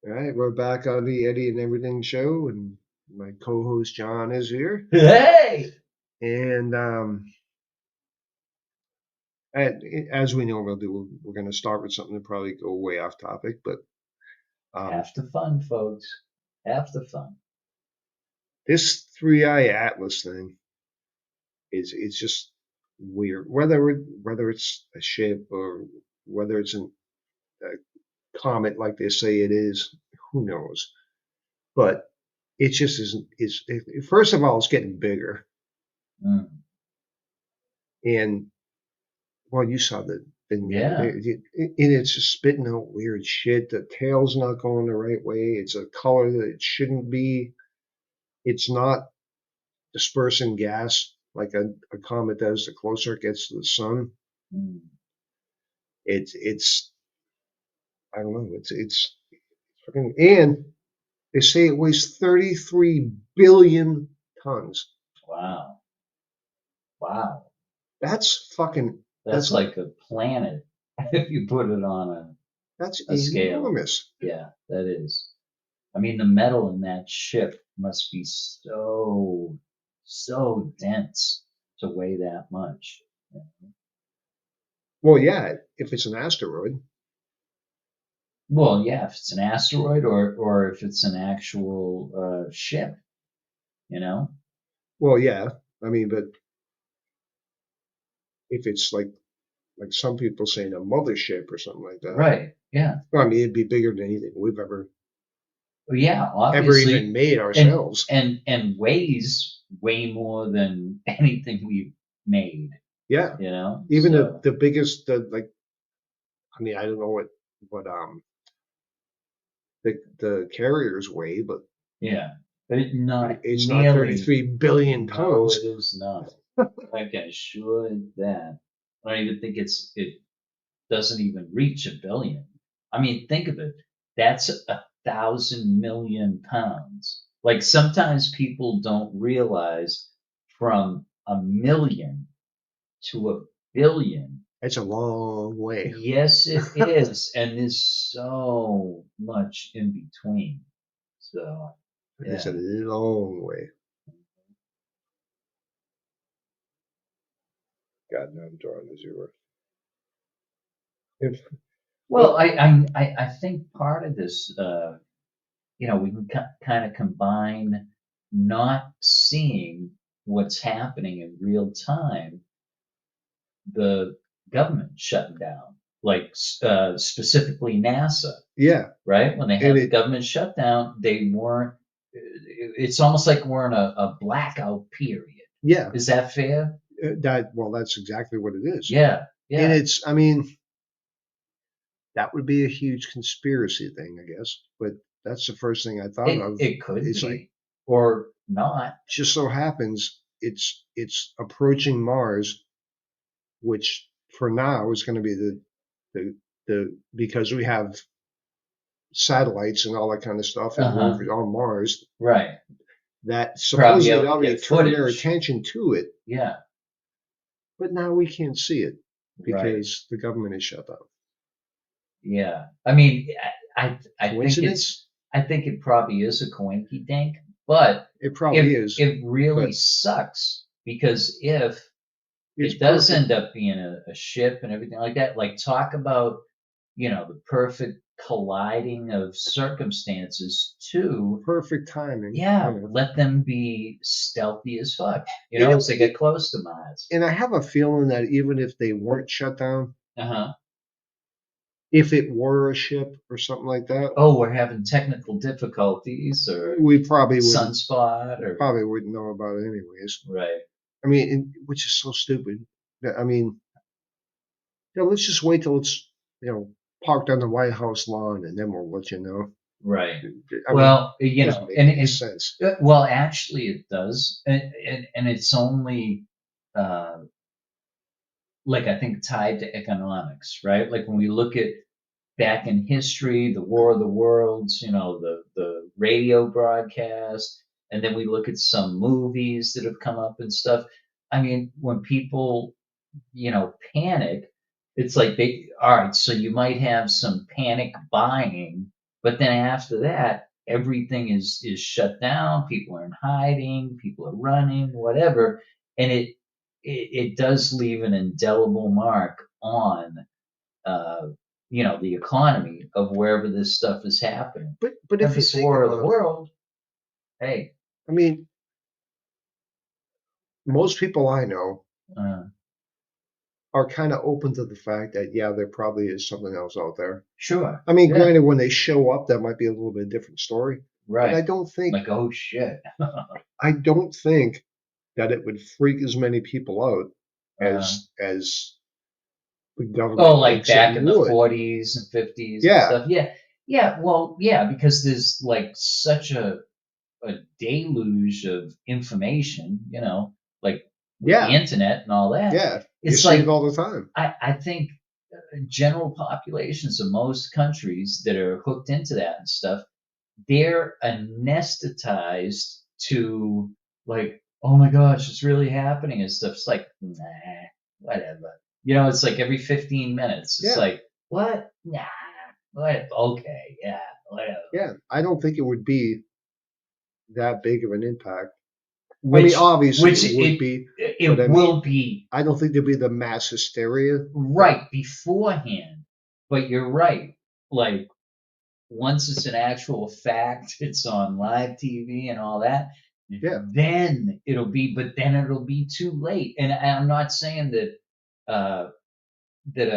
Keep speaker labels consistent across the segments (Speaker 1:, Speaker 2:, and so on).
Speaker 1: All right, we're back on the Eddie and Everything show, and my co-host John is here.
Speaker 2: Hey!
Speaker 1: And as we normally do, we're going to start with something that probably go way off topic, but um,
Speaker 2: Half the fun, folks. Half the fun.
Speaker 1: this 3i Atlas thing is it's just weird. Whether it's a ship or whether it's a comet like they say it is, who knows? But it just isn't. First of all, it's getting bigger,
Speaker 2: Mm.
Speaker 1: and well, you saw the thing the other day,
Speaker 2: Yeah.
Speaker 1: and it's just spitting out weird shit. The tail's not going the right way. It's a color that it shouldn't be. It's not dispersing gas like a comet does the closer it gets to the sun.
Speaker 2: Mm.
Speaker 1: It's I don't know. It's fucking, and they say it weighs 33 billion tons.
Speaker 2: Wow. Wow.
Speaker 1: That's fucking
Speaker 2: That's
Speaker 1: that's
Speaker 2: like a planet if you put it on
Speaker 1: that's
Speaker 2: a scale.
Speaker 1: enormous.
Speaker 2: Yeah, that is. I mean, the metal in that ship must be so dense to weigh that much. Yeah.
Speaker 1: Well, yeah, if it's an asteroid.
Speaker 2: Well, yeah, if it's an asteroid or if it's an actual ship, you know?
Speaker 1: Well, yeah. I mean, but if it's like some people saying a mothership or something like that.
Speaker 2: Right. Yeah.
Speaker 1: Well, I mean, it'd be bigger than anything we've
Speaker 2: Well, yeah,
Speaker 1: ever even
Speaker 2: obviously,
Speaker 1: made
Speaker 2: and
Speaker 1: ourselves.
Speaker 2: and weighs way more than anything we've made,
Speaker 1: Yeah,
Speaker 2: you know.
Speaker 1: even
Speaker 2: So
Speaker 1: the biggest like I mean, I don't know what the carriers weigh, but
Speaker 2: yeah, but not
Speaker 1: it's not
Speaker 2: nearly.
Speaker 1: 33 billion
Speaker 2: No, it
Speaker 1: tons.
Speaker 2: is not. I can assure you that. I don't even think it doesn't even reach a billion. I mean, think of it. That's 1,000 million pounds. Like sometimes people don't realize from a million to a billion.
Speaker 1: It's a long way.
Speaker 2: Yes, it is. And there's so much in between. So,
Speaker 1: It's a
Speaker 2: yeah.
Speaker 1: long way. God, now I'm drawing the zero. If,
Speaker 2: Well,
Speaker 1: well,
Speaker 2: I think part of this, we can kind of combine not seeing what's happening in real time, the government shutting down, like specifically NASA,
Speaker 1: yeah,
Speaker 2: right? When they
Speaker 1: and
Speaker 2: had the government shutdown, they weren't. It's almost like we're in a blackout period.
Speaker 1: yeah,
Speaker 2: Is that fair?
Speaker 1: that's exactly what it is.
Speaker 2: Yeah,
Speaker 1: And
Speaker 2: yeah.
Speaker 1: it's, I mean, that would be a huge conspiracy thing, I guess. But that's the first thing I thought
Speaker 2: It
Speaker 1: of.
Speaker 2: it could
Speaker 1: It's like
Speaker 2: be or not.
Speaker 1: just so happens it's approaching Mars, which for now is going to be the the because we have satellites and all that kind of stuff
Speaker 2: Uh
Speaker 1: and
Speaker 2: huh.
Speaker 1: rovers on Mars
Speaker 2: Right.
Speaker 1: that
Speaker 2: Probably
Speaker 1: supposedly
Speaker 2: able to
Speaker 1: already
Speaker 2: get
Speaker 1: turned their
Speaker 2: footage.
Speaker 1: attention to it,
Speaker 2: Yeah.
Speaker 1: but now we can't see it
Speaker 2: Right.
Speaker 1: because the government is shut down.
Speaker 2: Yeah. I mean, I think
Speaker 1: Coincidence?
Speaker 2: I think it probably is a coinky dink, but
Speaker 1: It probably is,
Speaker 2: it really
Speaker 1: but
Speaker 2: sucks because if
Speaker 1: it's
Speaker 2: it does
Speaker 1: perfect
Speaker 2: end up being a ship and everything like that, like talk about, the perfect colliding of circumstances to,
Speaker 1: perfect timing
Speaker 2: yeah,
Speaker 1: on it.
Speaker 2: let them be stealthy as fuck,
Speaker 1: And
Speaker 2: as they get close to Mars.
Speaker 1: and I have a feeling that even if they weren't shut down,
Speaker 2: Uh-huh.
Speaker 1: if it were a ship or something like that,
Speaker 2: Oh, we're having technical difficulties or
Speaker 1: we probably wouldn't
Speaker 2: sunspot or
Speaker 1: know about it anyways.
Speaker 2: right.
Speaker 1: I mean, which is so stupid. I mean, let's just wait till it's you know parked on the White House lawn and then we'll let you know.
Speaker 2: Right.
Speaker 1: I mean,
Speaker 2: Well,
Speaker 1: it doesn't make
Speaker 2: and
Speaker 1: any sense.
Speaker 2: well, actually, it does, and it's only uh, like I think tied to economics, right? Like when we look at back in history, the War of the Worlds, the radio broadcast, and then we look at some movies that have come up and stuff. I mean, when people, panic, it's like all right, so you might have some panic buying But then after that, everything is shut down. People are in hiding. People are running, whatever, and it does leave an indelible mark on uh, the economy of wherever this stuff is happening.
Speaker 1: But
Speaker 2: If
Speaker 1: if you
Speaker 2: it's
Speaker 1: think
Speaker 2: war of the
Speaker 1: about it,
Speaker 2: world, hey,
Speaker 1: I mean, most people I know
Speaker 2: uh,
Speaker 1: are kind of open to the fact that yeah, there probably is something else out there.
Speaker 2: sure,
Speaker 1: I mean,
Speaker 2: yeah,
Speaker 1: granted, when they show up, that might be a little bit different story. But
Speaker 2: right. Like, oh shit.
Speaker 1: I don't think that it would freak as many people out
Speaker 2: uh,
Speaker 1: as the
Speaker 2: oh,
Speaker 1: government
Speaker 2: like
Speaker 1: thinks it
Speaker 2: back in the
Speaker 1: would.
Speaker 2: 40s and 50s and
Speaker 1: Yeah,
Speaker 2: stuff. Yeah, yeah. Well, yeah, because there's like such a deluge of information, like with the
Speaker 1: yeah,
Speaker 2: internet and all that.
Speaker 1: yeah. You
Speaker 2: It's
Speaker 1: see it
Speaker 2: like
Speaker 1: all the time.
Speaker 2: I think general populations of most countries that are hooked into that and stuff, they're anesthetized to like, oh my gosh, it's really happening and stuff. It's like, nah, whatever. It's like every 15 minutes. It's
Speaker 1: Yeah,
Speaker 2: like, what? Nah, what? Okay, yeah, whatever.
Speaker 1: yeah. I don't think it would be that big of an impact. I mean,
Speaker 2: Which,
Speaker 1: obviously
Speaker 2: which
Speaker 1: it would
Speaker 2: it
Speaker 1: be, but
Speaker 2: it
Speaker 1: I
Speaker 2: will
Speaker 1: mean,
Speaker 2: be
Speaker 1: I don't think there'd be the mass hysteria that,
Speaker 2: right beforehand. But you're right. Like once it's an actual fact, it's on live TV and all that,
Speaker 1: yeah,
Speaker 2: but then it'll be too late. And I'm not saying that uh, that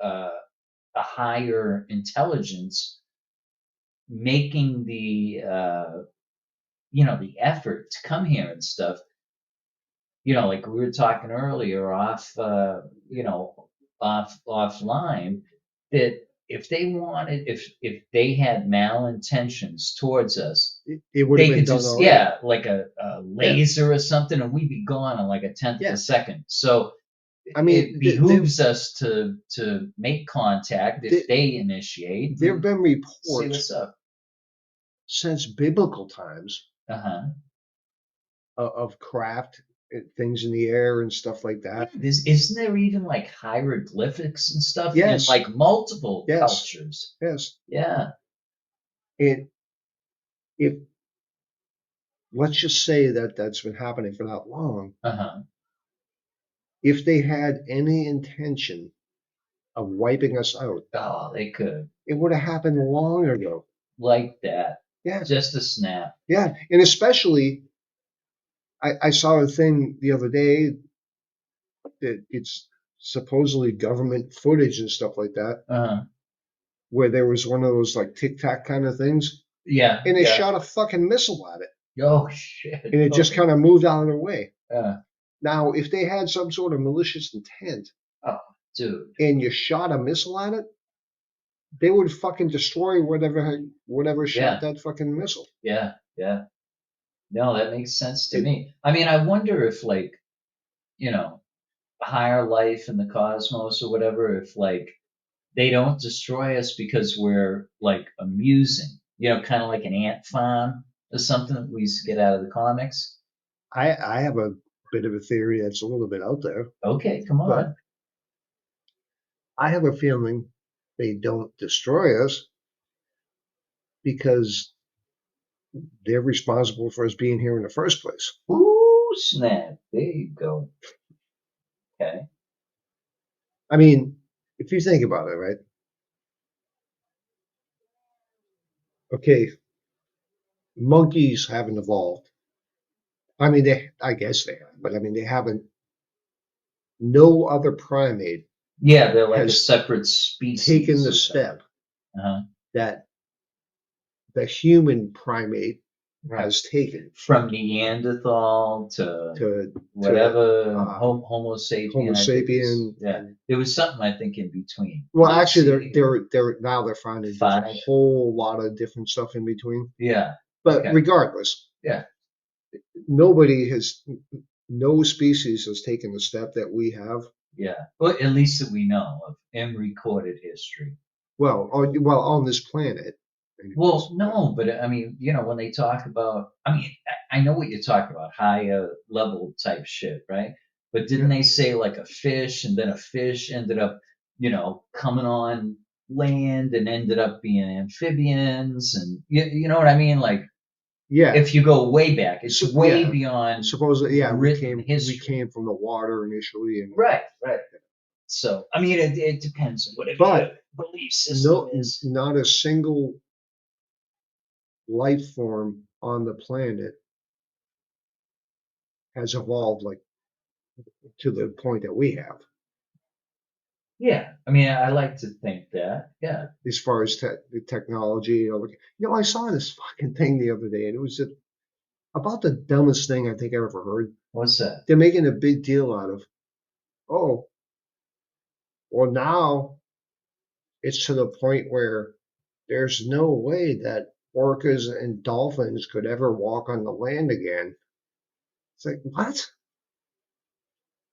Speaker 2: a higher intelligence making the effort to come here and stuff, like we were talking earlier offline, that if they wanted, if they had malintentions towards us,
Speaker 1: it would have
Speaker 2: they
Speaker 1: been
Speaker 2: could
Speaker 1: done
Speaker 2: just,
Speaker 1: already.
Speaker 2: yeah, like a
Speaker 1: Yeah,
Speaker 2: laser or something, and we'd be gone in like a tenth of a
Speaker 1: yeah.
Speaker 2: second. So
Speaker 1: I
Speaker 2: it
Speaker 1: mean,
Speaker 2: behooves us to make contact if they initiate
Speaker 1: there have
Speaker 2: and
Speaker 1: been
Speaker 2: see
Speaker 1: reports
Speaker 2: what's up.
Speaker 1: since biblical times
Speaker 2: Uh-huh.
Speaker 1: of craft, things in the air and stuff like
Speaker 2: Yeah,
Speaker 1: that.
Speaker 2: isn't there even like hieroglyphics and stuff in
Speaker 1: Yes,
Speaker 2: like multiple
Speaker 1: yes,
Speaker 2: cultures?
Speaker 1: yes.
Speaker 2: Yeah.
Speaker 1: And if let's just say that that's been happening for that long,
Speaker 2: Uh-huh.
Speaker 1: if they had any intention of wiping us out,
Speaker 2: Oh, they could.
Speaker 1: it would have happened long ago.
Speaker 2: Like that.
Speaker 1: Yeah,
Speaker 2: Just a snap.
Speaker 1: yeah. And especially, I saw a thing the other day that it's supposedly government footage and stuff like that,
Speaker 2: Uh-huh.
Speaker 1: where there was one of those like tic tac kind of things,
Speaker 2: Yeah,
Speaker 1: and they
Speaker 2: yeah.
Speaker 1: shot a fucking missile at it,
Speaker 2: Oh shit.
Speaker 1: and it just
Speaker 2: Oh,
Speaker 1: kind of moved out of the way.
Speaker 2: uh,
Speaker 1: Now, if they had some sort of malicious intent
Speaker 2: oh, dude.
Speaker 1: and you shot a missile at it, they would fucking destroy whatever shot
Speaker 2: Yeah,
Speaker 1: that fucking missile.
Speaker 2: yeah, yeah. No, that makes sense to
Speaker 1: It,
Speaker 2: me. I mean, I wonder if like, higher life in the cosmos or whatever, if like they don't destroy us because we're like amusing, kind of like an ant farm or something that we used to get out of the comics.
Speaker 1: I have a bit of a theory that's a little bit out there,
Speaker 2: Okay, come
Speaker 1: but
Speaker 2: on.
Speaker 1: I have a feeling they don't destroy us because they're responsible for us being here in the first place.
Speaker 2: Ooh, snap. There you go. Okay.
Speaker 1: I mean, if you think about it, right? Okay, monkeys haven't evolved. I mean, I guess they have, but I mean, they haven't. No other primate
Speaker 2: Yeah, they're like a
Speaker 1: has
Speaker 2: separate
Speaker 1: taken
Speaker 2: species
Speaker 1: the
Speaker 2: or something.
Speaker 1: step
Speaker 2: Uh-huh.
Speaker 1: that the human primate
Speaker 2: Right.
Speaker 1: has taken
Speaker 2: From Neanderthal to
Speaker 1: to
Speaker 2: whatever,
Speaker 1: uh,
Speaker 2: Homo
Speaker 1: Homo
Speaker 2: sapien, I think is,
Speaker 1: sapien,
Speaker 2: yeah.
Speaker 1: and
Speaker 2: There was something I think in between.
Speaker 1: well,
Speaker 2: Let's
Speaker 1: actually,
Speaker 2: see.
Speaker 1: they're finding there's a
Speaker 2: Five.
Speaker 1: whole lot of different stuff in between.
Speaker 2: Yeah.
Speaker 1: But
Speaker 2: Okay.
Speaker 1: regardless,
Speaker 2: Yeah.
Speaker 1: nobody has, no species has taken the step that we have.
Speaker 2: Yeah. Well, at least that we know of in recorded history.
Speaker 1: Well, on this planet,
Speaker 2: Well,
Speaker 1: anyways. But
Speaker 2: no, but I mean, when they talk about, I mean, I know what you're talking about, higher level type shit, right? But didn't
Speaker 1: yeah,
Speaker 2: they say like a fish and then a fish ended up, coming on? land and ended up being amphibians, and you know what I mean? Like
Speaker 1: Yeah.
Speaker 2: if you go way back, it's
Speaker 1: So
Speaker 2: way
Speaker 1: yeah.
Speaker 2: beyond
Speaker 1: Supposedly, yeah,
Speaker 2: written
Speaker 1: we
Speaker 2: history.
Speaker 1: came from the water initially, and
Speaker 2: Right, right. So I mean, it depends on whatever your
Speaker 1: but
Speaker 2: belief system
Speaker 1: no,
Speaker 2: is.
Speaker 1: not a single life form on the planet has evolved like to the point that we have,
Speaker 2: Yeah, I mean, I like to think that. Yeah.
Speaker 1: as far as the technology. I saw this fucking thing the other day, and it was about the dumbest thing I think I ever heard.
Speaker 2: What's that?
Speaker 1: They're making a big deal out of, oh, well, now it's to the point where there's no way that orcas and dolphins could ever walk on the land again. It's like, what?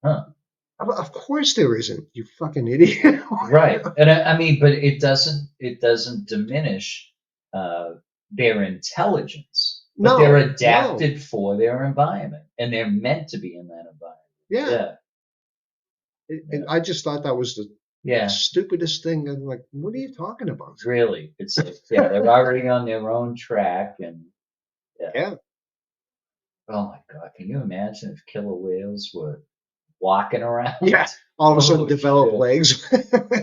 Speaker 2: Huh.
Speaker 1: Of course there isn't, you fucking idiot.
Speaker 2: Right. And I mean, but it doesn't diminish uh, their intelligence, but they're
Speaker 1: No, no.
Speaker 2: adapted for their environment, and they're meant to be in that environment.
Speaker 1: Yeah.
Speaker 2: Yeah. Yeah.
Speaker 1: I just thought that was the
Speaker 2: Yeah.
Speaker 1: stupidest thing. I'm like, what are you talking about?
Speaker 2: Really. It's like, yeah, they're already on their own track, and yeah.
Speaker 1: Yeah.
Speaker 2: Oh my God, can you imagine if killer whales were walking around?
Speaker 1: Yeah. All of a sudden
Speaker 2: Oh
Speaker 1: develop
Speaker 2: shit.
Speaker 1: legs.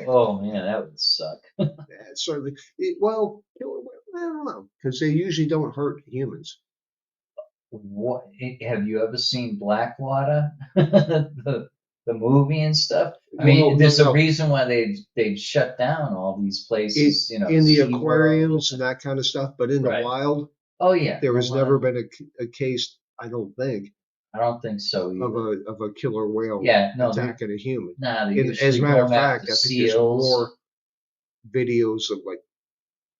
Speaker 2: Oh man, that would suck.
Speaker 1: Yeah, certainly. Well, I don't know, because they usually don't hurt humans.
Speaker 2: What have you ever seen Blackwater? The movie and stuff? I
Speaker 1: Well,
Speaker 2: mean,
Speaker 1: no,
Speaker 2: there's a
Speaker 1: no.
Speaker 2: reason why they've shut down all these
Speaker 1: It
Speaker 2: places,
Speaker 1: in the
Speaker 2: SeaWorld.
Speaker 1: aquariums and that kind of stuff, but in the
Speaker 2: Right.
Speaker 1: wild,
Speaker 2: Oh yeah,
Speaker 1: there
Speaker 2: in the
Speaker 1: has never
Speaker 2: wild.
Speaker 1: been a case, I don't think,
Speaker 2: I don't think so
Speaker 1: of
Speaker 2: either.
Speaker 1: a killer whale
Speaker 2: Yeah, no,
Speaker 1: attacking a human.
Speaker 2: they're
Speaker 1: And as a
Speaker 2: usually
Speaker 1: matter of
Speaker 2: going after
Speaker 1: fact, I think there's
Speaker 2: seals.
Speaker 1: more videos of like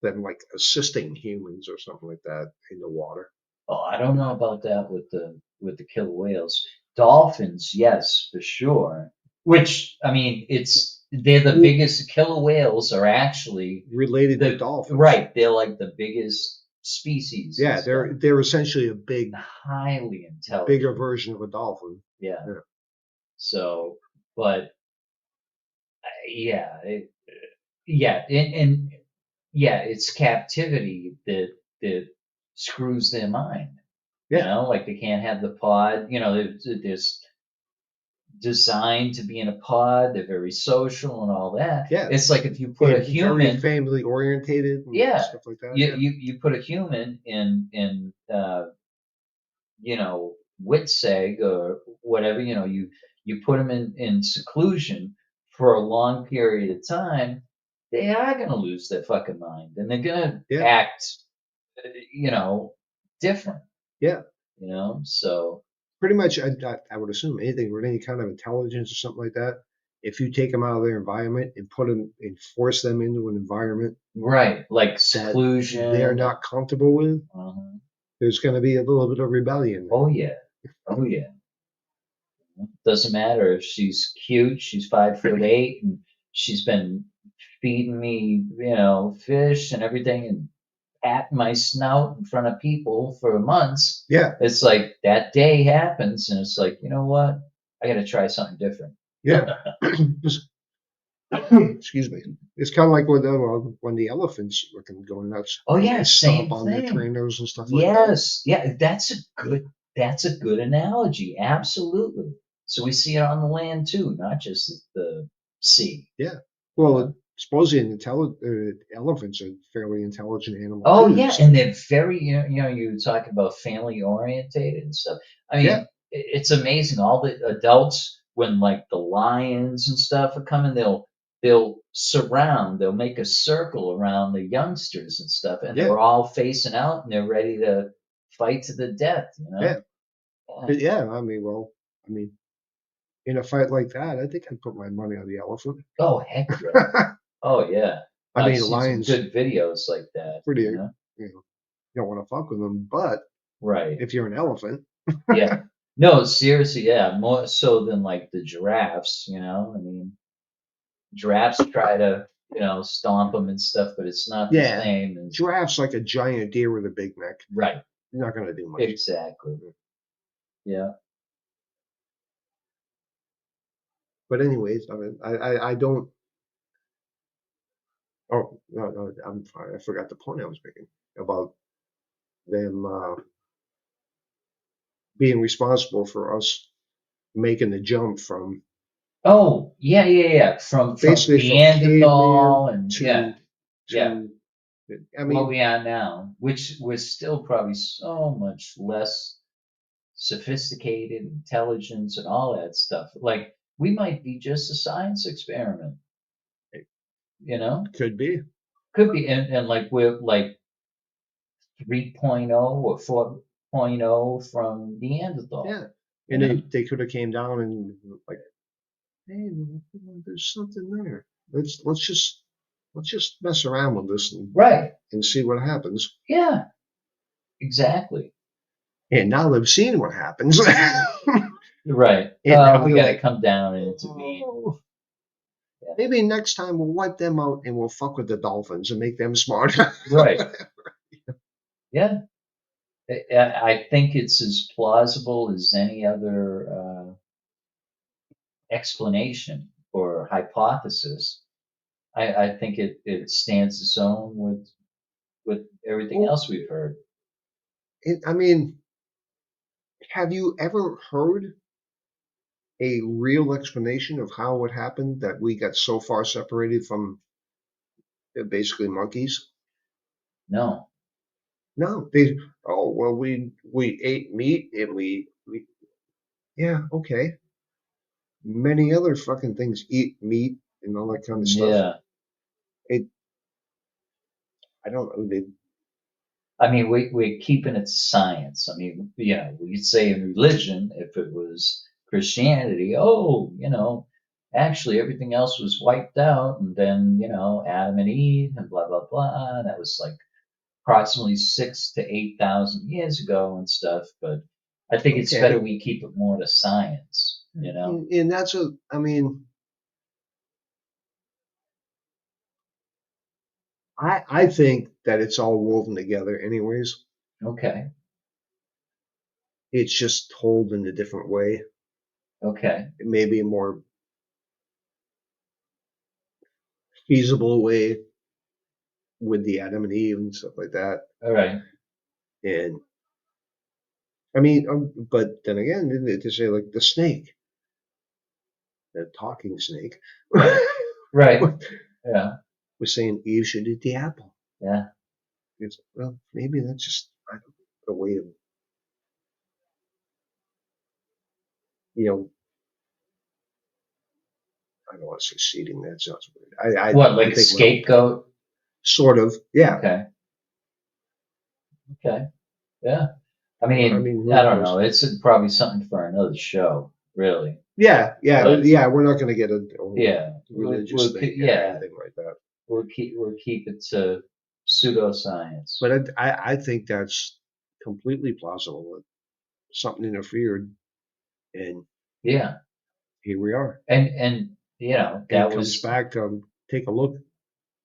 Speaker 1: them like assisting humans or something like that in the water.
Speaker 2: Oh, I don't know about that with the killer whales. Dolphins, yes, for sure. Which I mean, they're the
Speaker 1: Well,
Speaker 2: biggest. Killer whales are actually
Speaker 1: related to
Speaker 2: the
Speaker 1: dolphins.
Speaker 2: right. They're like the biggest species and
Speaker 1: Yeah,
Speaker 2: stuff.
Speaker 1: they're essentially a
Speaker 2: Highly
Speaker 1: bigger
Speaker 2: intelligent.
Speaker 1: version of a dolphin.
Speaker 2: Yeah.
Speaker 1: Yeah,
Speaker 2: So, but yeah, yeah, and yeah, it's captivity that screws their mind.
Speaker 1: yeah,
Speaker 2: Like they can't have the pod. They're designed to be in a pod. They're very social and all that.
Speaker 1: yeah.
Speaker 2: It's like if you put a
Speaker 1: And very
Speaker 2: human,
Speaker 1: family orientated and
Speaker 2: yeah,
Speaker 1: stuff like that.
Speaker 2: you put a human in Witseg or whatever. You put them in seclusion for a long period of time. They are gonna lose their fucking mind, and they're gonna
Speaker 1: Yeah,
Speaker 2: act, you know, different.
Speaker 1: yeah.
Speaker 2: So
Speaker 1: Pretty much, I would assume anything with any kind of intelligence or something like that. If you take them out of their environment and put them and force them into an environment
Speaker 2: right, like
Speaker 1: that they're
Speaker 2: seclusion.
Speaker 1: not comfortable with,
Speaker 2: uh
Speaker 1: there's going to be a little bit of rebellion there.
Speaker 2: Oh yeah, oh yeah. Doesn't matter if she's cute. She's 5'8", and she's been feeding me, fish and everything, and patting my snout in front of people for months.
Speaker 1: Yeah,
Speaker 2: It's like that day happens, and it's like, you know what? I got to try something different.
Speaker 1: yeah. Excuse me. It's kind of like when the elephants were going nuts
Speaker 2: Oh
Speaker 1: and they
Speaker 2: yeah,
Speaker 1: stomp
Speaker 2: same
Speaker 1: on their
Speaker 2: thing.
Speaker 1: trainers and stuff like that.
Speaker 2: Yes, yeah, that's a good analogy. Absolutely. So we see it on the land too, not just at the sea.
Speaker 1: Yeah.
Speaker 2: You
Speaker 1: Well,
Speaker 2: know?
Speaker 1: supposedly elephants are fairly intelligent animal
Speaker 2: Oh
Speaker 1: too.
Speaker 2: yeah, and
Speaker 1: So
Speaker 2: they're very, you talk about family orientated and stuff. I mean,
Speaker 1: yeah,
Speaker 2: it's amazing. All the adults, when like the lions and stuff are coming, they'll make a circle around the youngsters and stuff, and
Speaker 1: yeah,
Speaker 2: they're all facing out and they're ready to fight to the death.
Speaker 1: yeah,
Speaker 2: Yeah.
Speaker 1: yeah. I mean, in a fight like that, I think I'd put my money on the elephant.
Speaker 2: Oh heck yeah. Oh yeah.
Speaker 1: I
Speaker 2: I've
Speaker 1: mean,
Speaker 2: seen some
Speaker 1: lions
Speaker 2: good videos like that.
Speaker 1: pretty, you don't want to fuck with them, but
Speaker 2: Right.
Speaker 1: if you're an elephant,
Speaker 2: Yeah. No, seriously, yeah, more so than like the giraffes, I mean, giraffes try to, stomp them and stuff, but it's not the
Speaker 1: yeah,
Speaker 2: same as,
Speaker 1: giraffe's like a giant deer with a big neck.
Speaker 2: right,
Speaker 1: You're not gonna do much.
Speaker 2: exactly. Yeah.
Speaker 1: But anyways, I mean, I don't. Oh, no, no, I'm sorry. I forgot the point I was making about them being responsible for us making the jump from
Speaker 2: Oh, yeah, yeah, yeah. From
Speaker 1: basically from caveman
Speaker 2: Neanderthal and yeah,
Speaker 1: to
Speaker 2: yeah.
Speaker 1: to. I
Speaker 2: What
Speaker 1: mean,
Speaker 2: we are now, which was still probably so much less sophisticated intelligence and all that stuff. Like we might be just a science experiment,
Speaker 1: it
Speaker 2: you know?
Speaker 1: could be.
Speaker 2: Could be, and like we're like 3.0 or 4.0 from Neanderthal,
Speaker 1: Yeah,
Speaker 2: you
Speaker 1: and
Speaker 2: know?
Speaker 1: they could have came down and like, hey, there's something there. Let's just mess around with this
Speaker 2: Right.
Speaker 1: and see what happens.
Speaker 2: Yeah, exactly.
Speaker 1: And now they've seen what happens.
Speaker 2: Right.
Speaker 1: And now
Speaker 2: We
Speaker 1: they're
Speaker 2: got to
Speaker 1: like,
Speaker 2: come down and intervene.
Speaker 1: oh,
Speaker 2: Yeah.
Speaker 1: maybe next time we'll wipe them out and we'll fuck with the dolphins and make them smarter.
Speaker 2: Right. Yeah. I think it's as plausible as any other explanation or hypothesis. I think it stands its own with everything
Speaker 1: Well,
Speaker 2: else we've heard.
Speaker 1: I mean, have you ever heard a real explanation of how it happened that we got so far separated from basically monkeys?
Speaker 2: No.
Speaker 1: No, they. Oh well, we ate meat and we yeah, okay. Many other fucking things eat meat and all that kind of stuff.
Speaker 2: Yeah.
Speaker 1: It I don't know.
Speaker 2: I mean, we're keeping it to science. I mean, we'd say in religion, if it was Christianity, oh, actually everything else was wiped out, and then, Adam and Eve and blah, blah, blah. And that was like approximately 6 to 8,000 years ago and stuff. But I think it's better
Speaker 1: Okay,
Speaker 2: we keep it more to science, you know?
Speaker 1: and that's a. I mean, I think that it's all woven together. Anyways,
Speaker 2: Okay,
Speaker 1: it's just told in a different way.
Speaker 2: okay,
Speaker 1: Maybe a more feasible way with the Adam and Eve and stuff like that.
Speaker 2: all right,
Speaker 1: And I mean, but then again, they say like the snake, the talking snake,
Speaker 2: right,
Speaker 1: was
Speaker 2: yeah,
Speaker 1: saying Eve should eat the apple.
Speaker 2: yeah.
Speaker 1: It's, well, maybe that's just I don't know, a way of you know I don't want to say seeding. That sounds weird.
Speaker 2: What, like
Speaker 1: I
Speaker 2: a
Speaker 1: think well,
Speaker 2: scapegoat?
Speaker 1: sort of, yeah.
Speaker 2: Okay, okay, yeah. I
Speaker 1: I
Speaker 2: mean,
Speaker 1: mean,
Speaker 2: I
Speaker 1: who
Speaker 2: don't
Speaker 1: knows?
Speaker 2: know. It's probably something for another show, really.
Speaker 1: Yeah, yeah,
Speaker 2: But
Speaker 1: yeah. We're not going to get a whole
Speaker 2: yeah,
Speaker 1: religious thing or
Speaker 2: yeah,
Speaker 1: anything like that.
Speaker 2: we'll keep it to pseudoscience.
Speaker 1: But I think that's completely plausible. That something interfered, and
Speaker 2: Yeah,
Speaker 1: here we are.
Speaker 2: and
Speaker 1: And it
Speaker 2: that
Speaker 1: comes
Speaker 2: was
Speaker 1: back to take a look from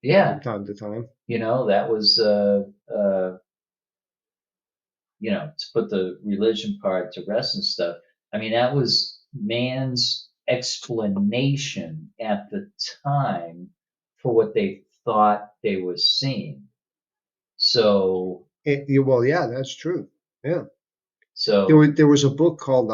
Speaker 2: yeah,
Speaker 1: time to time.
Speaker 2: that was to put the religion part to rest and stuff. I mean, that was man's explanation at the time for what they thought they were seeing. So,
Speaker 1: Well, yeah, that's true. Yeah,
Speaker 2: so
Speaker 1: there was a book called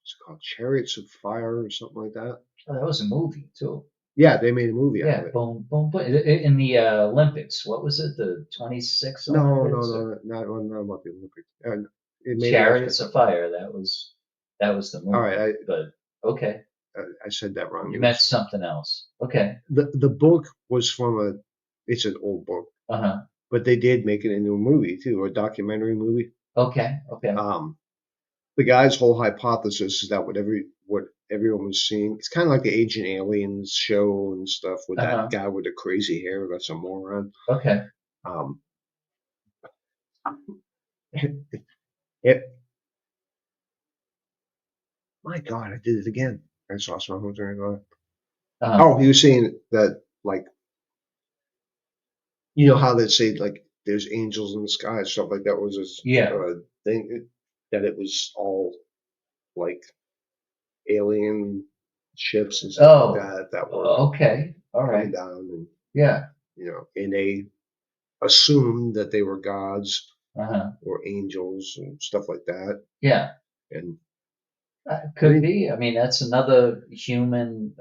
Speaker 1: it's called Chariots of Fire or something like that.
Speaker 2: oh, that was a movie too.
Speaker 1: Yeah, they made a movie out of
Speaker 2: Yeah,
Speaker 1: it.
Speaker 2: boom, boom, boom. In the Olympics, what was it? The 26
Speaker 1: No, no,
Speaker 2: Olympics or
Speaker 1: no, not about the Olympics. And it made it like
Speaker 2: Chariots of Fire? That was the
Speaker 1: all right,
Speaker 2: movie. But okay,
Speaker 1: I said that wrong.
Speaker 2: you
Speaker 1: It
Speaker 2: meant
Speaker 1: was
Speaker 2: something else. Okay.
Speaker 1: the book was from a. It's an old book,
Speaker 2: Uh-huh.
Speaker 1: but they did make it into a movie too, a documentary movie.
Speaker 2: Okay. Okay.
Speaker 1: Um, the guy's whole hypothesis is that what everyone was seeing, it's kind of like the Ancient Aliens show and stuff with that
Speaker 2: Uh-huh.
Speaker 1: guy with the crazy hair. That's a moron.
Speaker 2: Okay.
Speaker 1: Um, it, my God, I did it again. I just lost my whole train of thought.
Speaker 2: Uh-huh.
Speaker 1: Oh, he was saying that like you know how they say like there's angels in the sky and stuff like that was this
Speaker 2: Yeah.
Speaker 1: thing that it was all like alien ships and stuff like
Speaker 2: Oh,
Speaker 1: that that were
Speaker 2: okay. All
Speaker 1: coming
Speaker 2: right.
Speaker 1: down, and
Speaker 2: Yeah.
Speaker 1: and they assumed that they were gods
Speaker 2: Uh-huh.
Speaker 1: or angels and stuff like that.
Speaker 2: Yeah.
Speaker 1: And I
Speaker 2: Could
Speaker 1: mean,
Speaker 2: be. I mean, that's another human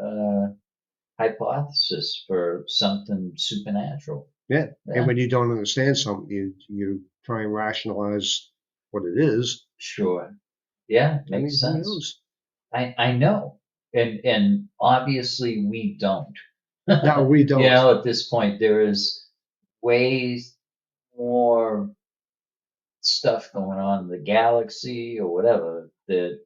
Speaker 2: hypothesis for something supernatural.
Speaker 1: yeah. And
Speaker 2: Yeah.
Speaker 1: when you don't understand something, you try and rationalize what it is.
Speaker 2: Sure. Yeah.
Speaker 1: I
Speaker 2: Makes
Speaker 1: mean, who
Speaker 2: sense.
Speaker 1: knows?
Speaker 2: I know. And obviously we don't.
Speaker 1: No, we don't.
Speaker 2: At this point, there is ways more stuff going on in the galaxy or whatever that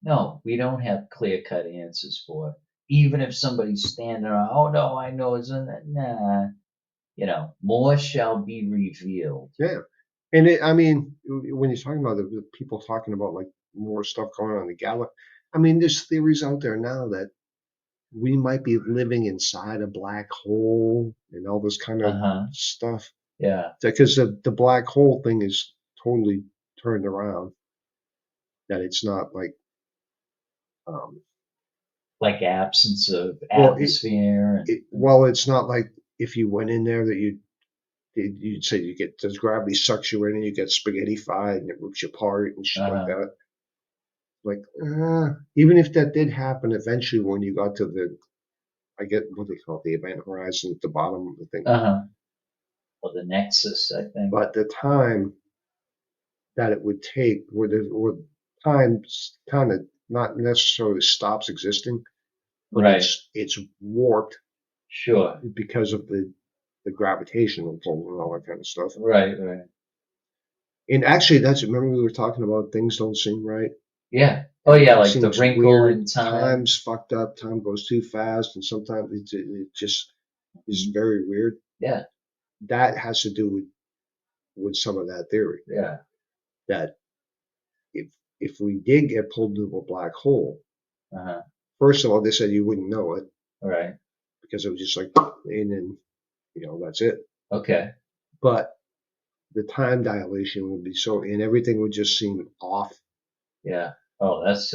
Speaker 2: no, we don't have clear cut answers for. Even if somebody's standing around, oh no, I know it's in that. Nah, more shall be revealed.
Speaker 1: Yeah. And I mean, when you're talking about the people talking about like more stuff going on in the galaxy, I mean, there's theories out there now that we might be living inside a black hole and all this kind
Speaker 2: Uh
Speaker 1: of
Speaker 2: huh.
Speaker 1: stuff.
Speaker 2: Yeah.
Speaker 1: Because the black hole thing is totally turned around. That it's not like, um,
Speaker 2: Like absence of
Speaker 1: well,
Speaker 2: atmosphere and
Speaker 1: well, it's not like if you went in there that you'd say you get does gravity sucks you in and you get spaghetti fied and it rips you apart and shit
Speaker 2: uh
Speaker 1: like
Speaker 2: huh.
Speaker 1: that. Like, even if that did happen eventually when you got to I get what they call it, the event horizon at the bottom of the thing.
Speaker 2: Uh huh. Or the Nexus, I think.
Speaker 1: But the time that it would take, where time kind of not necessarily stops existing, but
Speaker 2: Right.
Speaker 1: it's warped
Speaker 2: Sure.
Speaker 1: because of the gravitational pull and all that kind of stuff.
Speaker 2: Right. Right.
Speaker 1: And actually, that's remember we were talking about things don't seem right.
Speaker 2: Yeah. Oh yeah,
Speaker 1: Everything
Speaker 2: like the
Speaker 1: seems
Speaker 2: wrinkle
Speaker 1: weird.
Speaker 2: in time.
Speaker 1: Time's fucked up. Time goes too fast, and sometimes it just is
Speaker 2: Mhm.
Speaker 1: very weird.
Speaker 2: Yeah.
Speaker 1: That has to do with some of that theory.
Speaker 2: Yeah.
Speaker 1: That if if we did get pulled into a black hole,
Speaker 2: Uh huh.
Speaker 1: first of all, they said you wouldn't know it
Speaker 2: All right.
Speaker 1: because it was just like, and then that's it.
Speaker 2: Okay.
Speaker 1: But the time dilation would be so, and everything would just seem off.
Speaker 2: Yeah. Oh, that's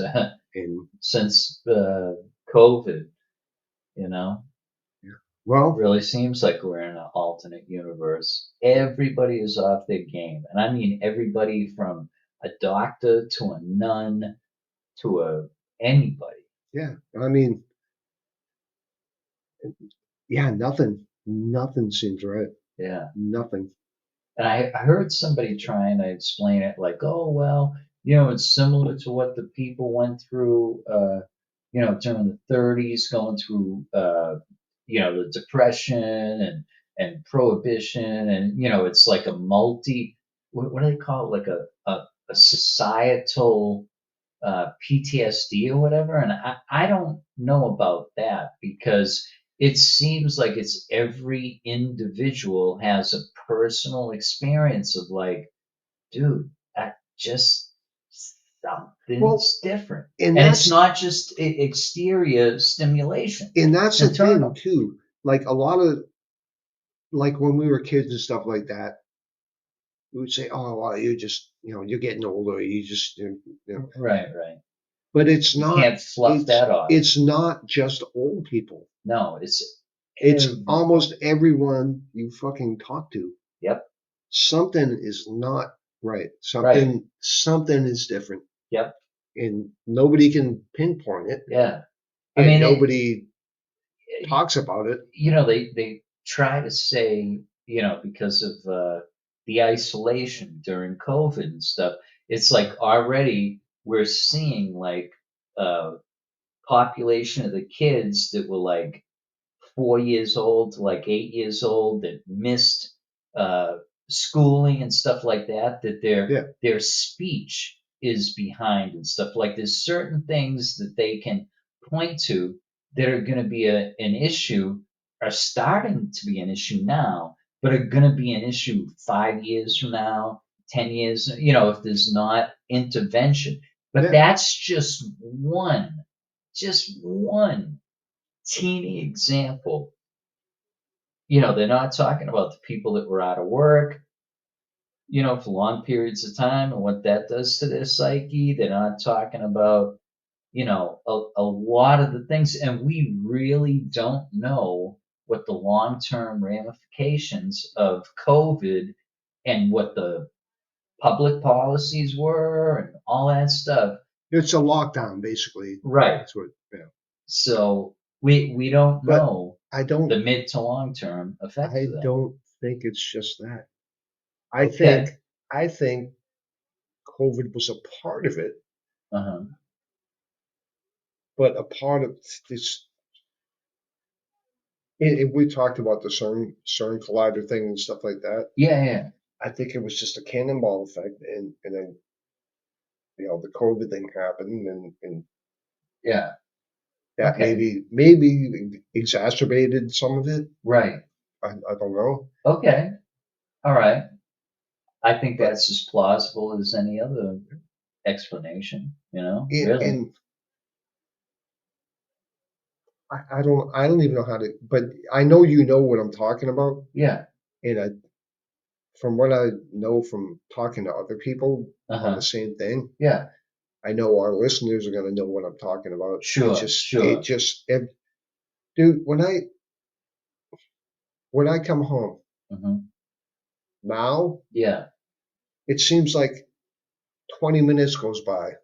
Speaker 1: And
Speaker 2: since COVID, you know,
Speaker 1: yeah, well,
Speaker 2: really seems like we're in an alternate universe. Everybody is off their game. And I mean everybody from a doctor to a nun to a anybody.
Speaker 1: yeah. I mean, yeah, nothing seems right.
Speaker 2: Yeah.
Speaker 1: Nothing.
Speaker 2: And I heard somebody trying to explain it like, oh, well, it's similar to what the people went through, during the 30s, going through, the Depression and Prohibition. And, it's like a what do they call it? Like a societal PTSD or whatever. And I don't know about that because it seems like it's every individual has a personal experience of like, dude, that just
Speaker 1: Well,
Speaker 2: something's different.
Speaker 1: and
Speaker 2: And it's
Speaker 1: that's
Speaker 2: not just exterior stimulation,
Speaker 1: and
Speaker 2: it's
Speaker 1: that's the thing
Speaker 2: internal.
Speaker 1: too. Like a lot of like when we were kids and stuff like that, we would say, "Oh, well, you just you're getting older. You just
Speaker 2: Right, right.
Speaker 1: But it's
Speaker 2: You
Speaker 1: not.
Speaker 2: can't fluff that off.
Speaker 1: It's not just old people.
Speaker 2: No, it's
Speaker 1: It's
Speaker 2: everybody.
Speaker 1: almost everyone you fucking talk to.
Speaker 2: Yep,
Speaker 1: Something is not right.
Speaker 2: right.
Speaker 1: Something is different,
Speaker 2: Yep,
Speaker 1: and nobody can pinpoint it,
Speaker 2: yeah. I
Speaker 1: and
Speaker 2: mean,
Speaker 1: nobody talks about it.
Speaker 2: they try to say, because of the isolation during COVID and stuff, it's like already we're seeing like population of the kids that were like 4 years old to like 8 years old that missed uh, schooling and stuff like that, that
Speaker 1: Yeah,
Speaker 2: their speech is behind and stuff. Like there's certain things that they can point to that are going to be an issue, are starting to be an issue now, but are going to be an issue 5 years from now, 10 years, if there's not intervention. But
Speaker 1: yeah,
Speaker 2: that's just one teeny example. They're not talking about the people that were out of work, for long periods of time and what that does to their psyche. They're not talking about, a lot of the things. And we really don't know. what the long-term ramifications of COVID and what the public policies were and all that stuff.
Speaker 1: It's a lockdown, basically.
Speaker 2: Right.
Speaker 1: That's what. Yeah.
Speaker 2: So we don't
Speaker 1: But
Speaker 2: know
Speaker 1: I
Speaker 2: the
Speaker 1: don't.
Speaker 2: mid to long term effects
Speaker 1: I
Speaker 2: of that.
Speaker 1: don't think it's just that. I think.
Speaker 2: Okay.
Speaker 1: I think COVID was a part of it,
Speaker 2: Uh-huh.
Speaker 1: but a part of this. And we talked about the CERN collider thing and stuff like that.
Speaker 2: Yeah, yeah.
Speaker 1: I think it was just a cannonball effect, and then the COVID thing happened, and
Speaker 2: Yeah.
Speaker 1: that
Speaker 2: Okay.
Speaker 1: maybe exacerbated some of it.
Speaker 2: Right.
Speaker 1: I don't know,
Speaker 2: Okay. All right. I think
Speaker 1: but
Speaker 2: that's as plausible as any other explanation, really.
Speaker 1: and I don't even know how to. But I know you know what I'm talking about,
Speaker 2: Yeah.
Speaker 1: and from what I know from talking to other people on the
Speaker 2: Uh-huh.
Speaker 1: same thing,
Speaker 2: Yeah.
Speaker 1: I know our listeners are going to know what I'm talking about.
Speaker 2: Sure,
Speaker 1: It
Speaker 2: sure.
Speaker 1: just, dude, when I come home
Speaker 2: Hmm.
Speaker 1: now,
Speaker 2: Yeah.
Speaker 1: it seems like 20 minutes goes by,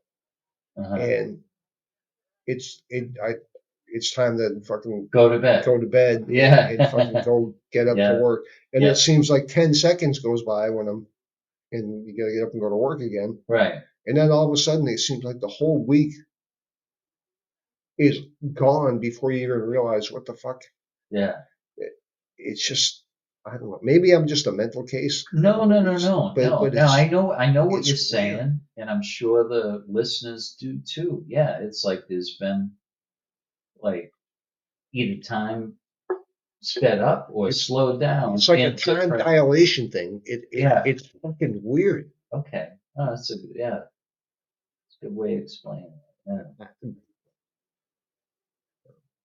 Speaker 2: Uh-huh.
Speaker 1: and it's it I it's time to fucking
Speaker 2: Go to bed.
Speaker 1: go to bed and fucking
Speaker 2: Yeah.
Speaker 1: go get up to
Speaker 2: Yeah.
Speaker 1: work. And it
Speaker 2: Yep.
Speaker 1: seems like 10 seconds goes by when I'm and you gotta get up and go to work again.
Speaker 2: Right.
Speaker 1: And then all of a sudden it seems like the whole week is gone before you even realize what the fuck.
Speaker 2: Yeah.
Speaker 1: It, it's just I don't know. Maybe I'm just a mental case. I
Speaker 2: No,
Speaker 1: don't know.
Speaker 2: no, no, no, no,
Speaker 1: But
Speaker 2: no. I know what you're
Speaker 1: it's weird.
Speaker 2: saying, and I'm sure the listeners do too. Yeah, it's like there's been like either time sped up or
Speaker 1: It's
Speaker 2: slowed down
Speaker 1: it's like a
Speaker 2: in
Speaker 1: time
Speaker 2: different.
Speaker 1: dilation thing.
Speaker 2: Yeah.
Speaker 1: It's fucking weird.
Speaker 2: Okay. Oh, yeah, it's a good way to explain it. Yeah.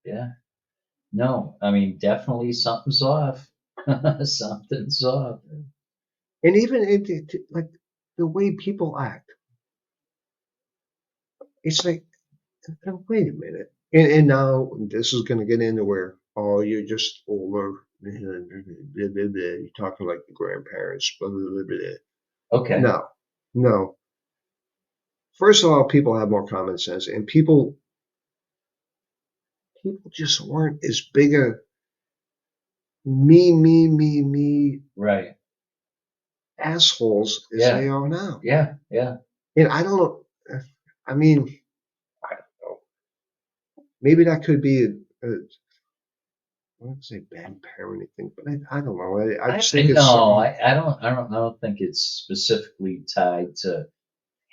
Speaker 2: Yeah. No, I mean definitely something's off. Something's off.
Speaker 1: And even like the way people act, it's like, wait a minute. And now this is going to get into where, oh, you're just older. You're talking like the grandparents. Blah, blah, blah, blah.
Speaker 2: Okay.
Speaker 1: No, no. First of all, people have more common sense, and people just weren't as big a me
Speaker 2: Right.
Speaker 1: assholes as they
Speaker 2: Yeah.
Speaker 1: are now.
Speaker 2: Yeah. Yeah.
Speaker 1: And I don't know. I mean, I don't know. Maybe that could be I wouldn't say bad parenting thing, but I don't know. I
Speaker 2: I
Speaker 1: just think it's
Speaker 2: no,
Speaker 1: something.
Speaker 2: I don't think it's specifically tied to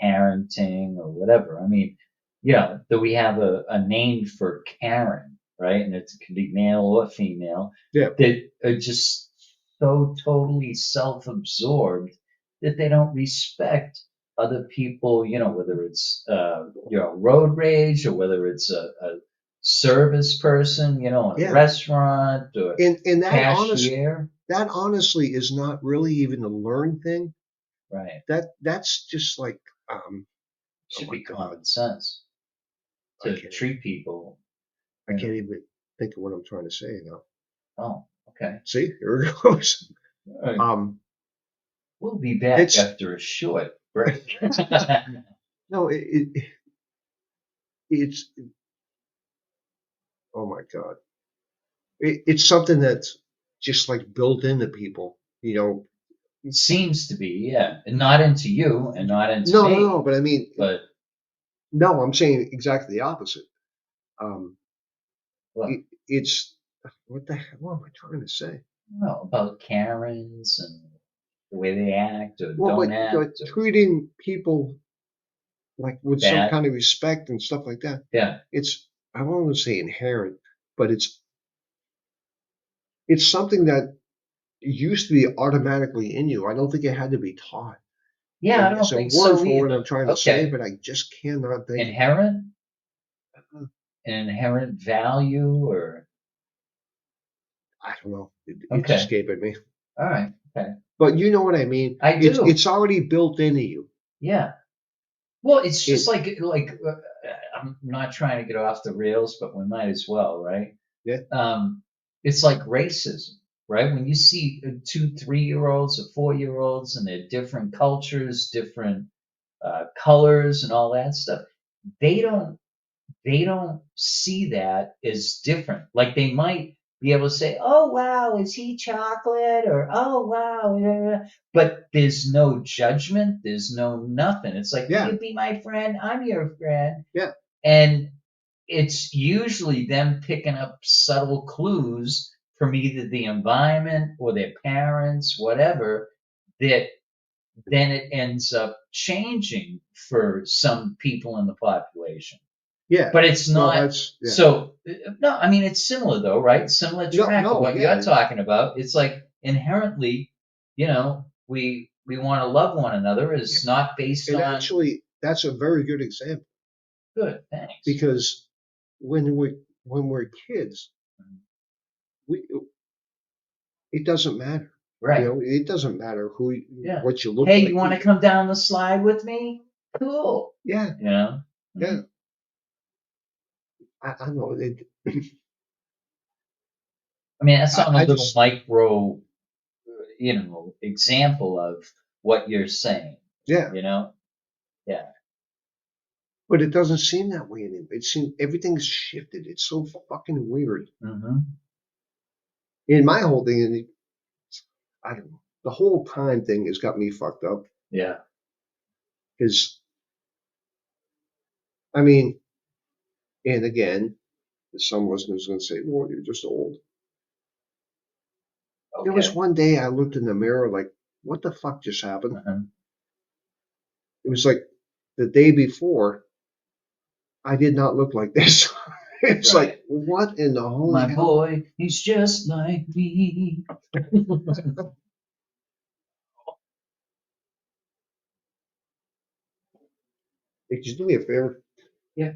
Speaker 2: parenting or whatever. I mean, that we have a name for Karen, right? And it can be male or female
Speaker 1: Yeah,
Speaker 2: that are just so totally self-absorbed that they don't respect other people, whether it's road rage or whether it's a service person, in a
Speaker 1: yeah.
Speaker 2: restaurant or
Speaker 1: And
Speaker 2: cashier.
Speaker 1: that honestly is not really even a learned thing.
Speaker 2: Right.
Speaker 1: That's just like oh
Speaker 2: Should
Speaker 1: my
Speaker 2: be
Speaker 1: god,
Speaker 2: common sense
Speaker 1: I
Speaker 2: to
Speaker 1: can't
Speaker 2: treat people,
Speaker 1: I
Speaker 2: you
Speaker 1: can't
Speaker 2: know.
Speaker 1: even think of what I'm trying to say now.
Speaker 2: Oh, okay.
Speaker 1: See, here it goes.
Speaker 2: All right.
Speaker 1: Um,
Speaker 2: We'll be back
Speaker 1: it's
Speaker 2: after a short break.
Speaker 1: no, it's oh my god, it's something that's just like built into people.
Speaker 2: It seems to be, yeah. And not into you and not into
Speaker 1: No, no, no.
Speaker 2: me,
Speaker 1: But I mean,
Speaker 2: but
Speaker 1: no, I'm saying exactly the opposite. Um,
Speaker 2: what?
Speaker 1: it's what the hell am I trying to say?
Speaker 2: I don't know about Karens and the way they act or
Speaker 1: Well,
Speaker 2: don't
Speaker 1: but
Speaker 2: act or
Speaker 1: treating people like with some
Speaker 2: bad.
Speaker 1: kind of respect and stuff like that.
Speaker 2: Yeah.
Speaker 1: It's I won't want to say inherent, but it's something that used to be automatically in you. I don't think it had to be taught.
Speaker 2: Yeah, I
Speaker 1: And
Speaker 2: don't
Speaker 1: it's a
Speaker 2: think
Speaker 1: word
Speaker 2: so
Speaker 1: for what
Speaker 2: either.
Speaker 1: I'm trying to say,
Speaker 2: Okay.
Speaker 1: but I just cannot think of it.
Speaker 2: Inherent? An inherent value or
Speaker 1: I don't know. It's
Speaker 2: okay.
Speaker 1: escaping me.
Speaker 2: All right. Okay.
Speaker 1: But you know what I mean.
Speaker 2: I
Speaker 1: It's
Speaker 2: do.
Speaker 1: it's already built into you.
Speaker 2: Yeah. Well, it's just
Speaker 1: It
Speaker 2: I'm not trying to get off the rails, but we might as well, right?
Speaker 1: yeah.
Speaker 2: Um, it's like racism, right? When you see 2, 3-year-olds or 4-year-olds and they're different cultures, different colors, and all that stuff, they don't they don't see that as different. Like they might be able to say, "Oh wow, is he chocolate?" or "Oh wow," but there's no judgment. There's no nothing. It's like, "Will
Speaker 1: Yeah,
Speaker 2: you be my friend? I'm your friend."
Speaker 1: yeah,
Speaker 2: And it's usually them picking up subtle clues from either the environment or their parents, whatever, that then it ends up changing for some people in the population.
Speaker 1: yeah.
Speaker 2: But it's
Speaker 1: No,
Speaker 2: not
Speaker 1: that's yeah.
Speaker 2: so, no, I mean, it's similar though, right? Similar
Speaker 1: No,
Speaker 2: track of
Speaker 1: no,
Speaker 2: what
Speaker 1: yeah,
Speaker 2: you're talking about. It's like inherently, we want to love one another
Speaker 1: yeah.
Speaker 2: is not based
Speaker 1: And
Speaker 2: on
Speaker 1: actually, that's a very good example
Speaker 2: good, thanks.
Speaker 1: because when we're kids, we it doesn't matter. You
Speaker 2: Right.
Speaker 1: know, it doesn't matter
Speaker 2: Yeah.
Speaker 1: what you look
Speaker 2: Hey, you
Speaker 1: like.
Speaker 2: want to come down the slide with me? Cool.
Speaker 1: Yeah,
Speaker 2: You know?
Speaker 1: yeah.
Speaker 2: Mhm.
Speaker 1: I know.
Speaker 2: I mean, that's on a
Speaker 1: I
Speaker 2: little
Speaker 1: just
Speaker 2: micro, example of what you're saying,
Speaker 1: yeah.
Speaker 2: you know? Yeah.
Speaker 1: But it doesn't seem that way anymore. It seems everything's shifted. It's so fucking weird.
Speaker 2: Hmm.
Speaker 1: In my whole thing, and I don't know. The whole time thing has got me fucked up.
Speaker 2: Yeah.
Speaker 1: Because I mean, and again, some listeners going to say, "Well, you're just old." There was
Speaker 2: Okay.
Speaker 1: one day I looked in the mirror like, "What the fuck just happened?"
Speaker 2: Uh-huh.
Speaker 1: It was like the day before. I did not look like this. It's like,
Speaker 2: Right.
Speaker 1: what in the holy
Speaker 2: My
Speaker 1: hell?
Speaker 2: boy, he's just like me.
Speaker 1: Hey, could you do me a favor?
Speaker 2: Yeah.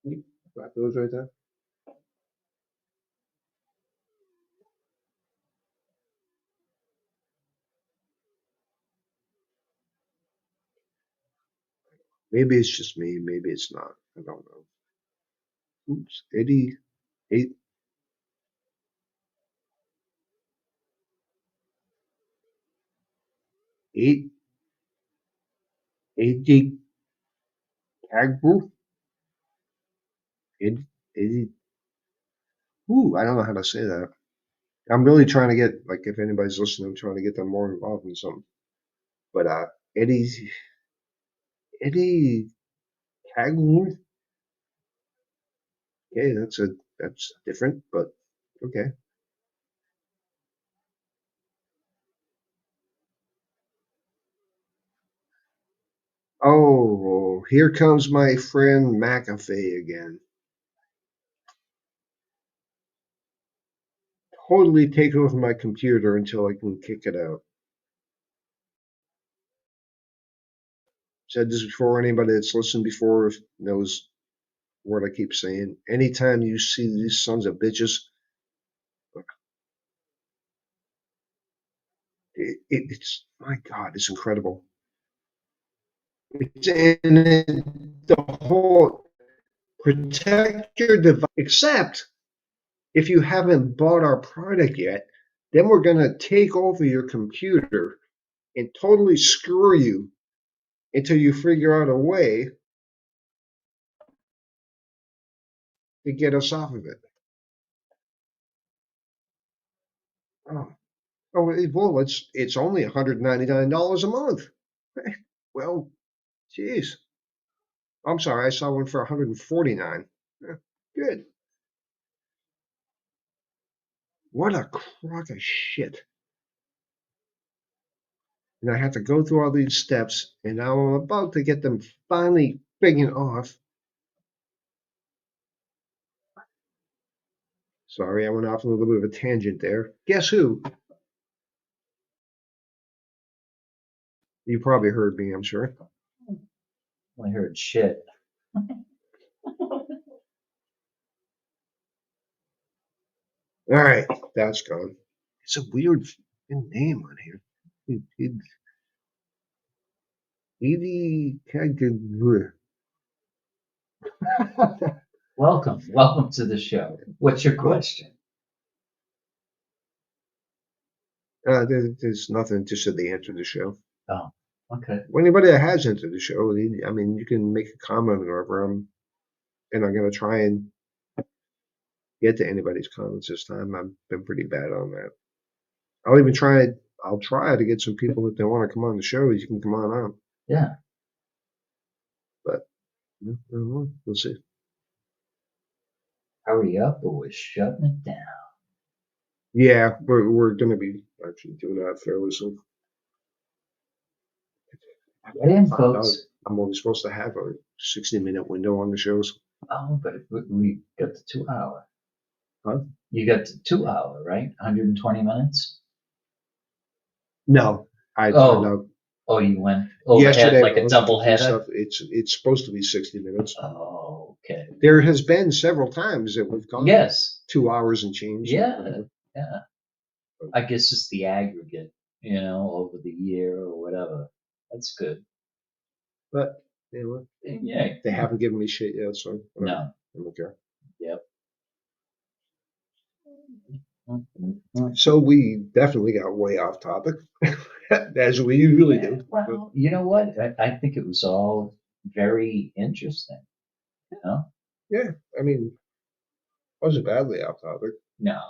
Speaker 1: Can you grab those right there? Maybe it's just me. Maybe it's not. I don't know. Oops. 88, 8, 80 Kagbu? 80. Ooh, I don't know how to say that. I'm really trying to get, like, if anybody's listening, I'm trying to get them more involved in something. But, Eddie, Eddie Kagbu? Okay, that's different, but okay. Oh, here comes my friend McAfee again. Totally take over my computer until I can kick it out. Said this before. Anybody that's listened before knows what I keep saying. Anytime you see these sons of bitches, it's my God, it's incredible. It's and the whole protect your device, except if you haven't bought our product yet, then we're going to take over your computer and totally screw you until you figure out a way to get us off of it. Oh, well, it's only $199 a month. Well, geez. I'm sorry, I saw one for 149. Good. What a crock of shit. And I have to go through all these steps, and now I'm about to get them finally friggin' off. Sorry, I went off on a little bit of a tangent there. Guess who? You probably heard me, I'm sure.
Speaker 2: I heard shit.
Speaker 1: All right, that's gone. It's a weird name on here. Edie
Speaker 2: Welcome to the show. What's your
Speaker 1: Oh,
Speaker 2: question?
Speaker 1: There's nothing just said they entered the show.
Speaker 2: Oh, okay.
Speaker 1: Well, anybody that has entered the show, I mean, you can make a comment over them, and I'm going to try and get to anybody's comments this time. I've been pretty bad on that. I'll even try. I'll try to get some people if they want to come on the show. You can come on out,
Speaker 2: Yeah.
Speaker 1: but I don't know. We'll see.
Speaker 2: Hurry up or we're shutting it down.
Speaker 1: Yeah, we're going to be actually doing that fairly soon.
Speaker 2: Get in,
Speaker 1: Found out
Speaker 2: folks.
Speaker 1: I'm only supposed to have a 60-minute window on the shows.
Speaker 2: Oh, but we got the 2 hour.
Speaker 1: Huh?
Speaker 2: You got the 2 hour, right? 120 minutes?
Speaker 1: No, I found
Speaker 2: Oh,
Speaker 1: out
Speaker 2: oh, you went overhead
Speaker 1: yesterday
Speaker 2: like
Speaker 1: when I
Speaker 2: a
Speaker 1: was looking
Speaker 2: double
Speaker 1: through
Speaker 2: header?
Speaker 1: stuff. It's supposed to be 60 minutes.
Speaker 2: Oh, okay.
Speaker 1: There has been several times that we've gone
Speaker 2: Yes.
Speaker 1: 2 hours and change. And
Speaker 2: Yeah.
Speaker 1: whatever.
Speaker 2: Yeah. I guess it's the aggregate, over the year or whatever. That's good.
Speaker 1: But you know what?
Speaker 2: Yeah.
Speaker 1: They haven't given me shit yet, so whatever.
Speaker 2: No.
Speaker 1: I don't care.
Speaker 2: Yep.
Speaker 1: So we definitely got way off topic, as we usually
Speaker 2: Yeah,
Speaker 1: do. But
Speaker 2: well, you know what? I think it was all very interesting. You know?
Speaker 1: yeah, I mean, wasn't badly off topic.
Speaker 2: No.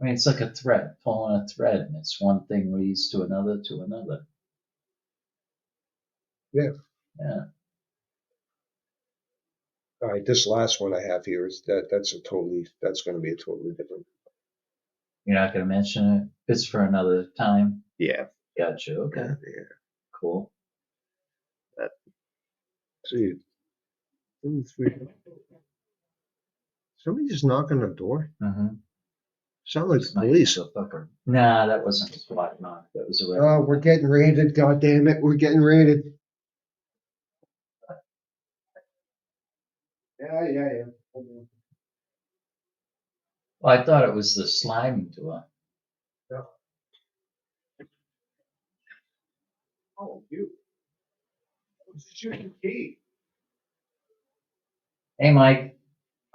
Speaker 2: I mean, it's like a thread, pulling a thread, and it's one thing leads to another to another.
Speaker 1: Yeah.
Speaker 2: Yeah.
Speaker 1: All right, this last one I have here is that's going to be a totally different.
Speaker 2: You're not going to mention it? It's for another time.
Speaker 1: Yeah.
Speaker 2: Gotcha. Okay.
Speaker 1: Yeah.
Speaker 2: Cool.
Speaker 1: That, see, 2, 3. Somebody just knock on the door.
Speaker 2: Mm-hmm.
Speaker 1: Sound like the
Speaker 2: Nice
Speaker 1: police.
Speaker 2: motherfucker. Nah, that wasn't a SWAT knock. That was a
Speaker 1: Oh,
Speaker 2: regular.
Speaker 1: we're getting raided. God damn it, we're getting raided. Yeah.
Speaker 2: Well, I thought it was the sliding door.
Speaker 1: Yeah. Oh, you. Shooting key.
Speaker 2: Hey, Mike.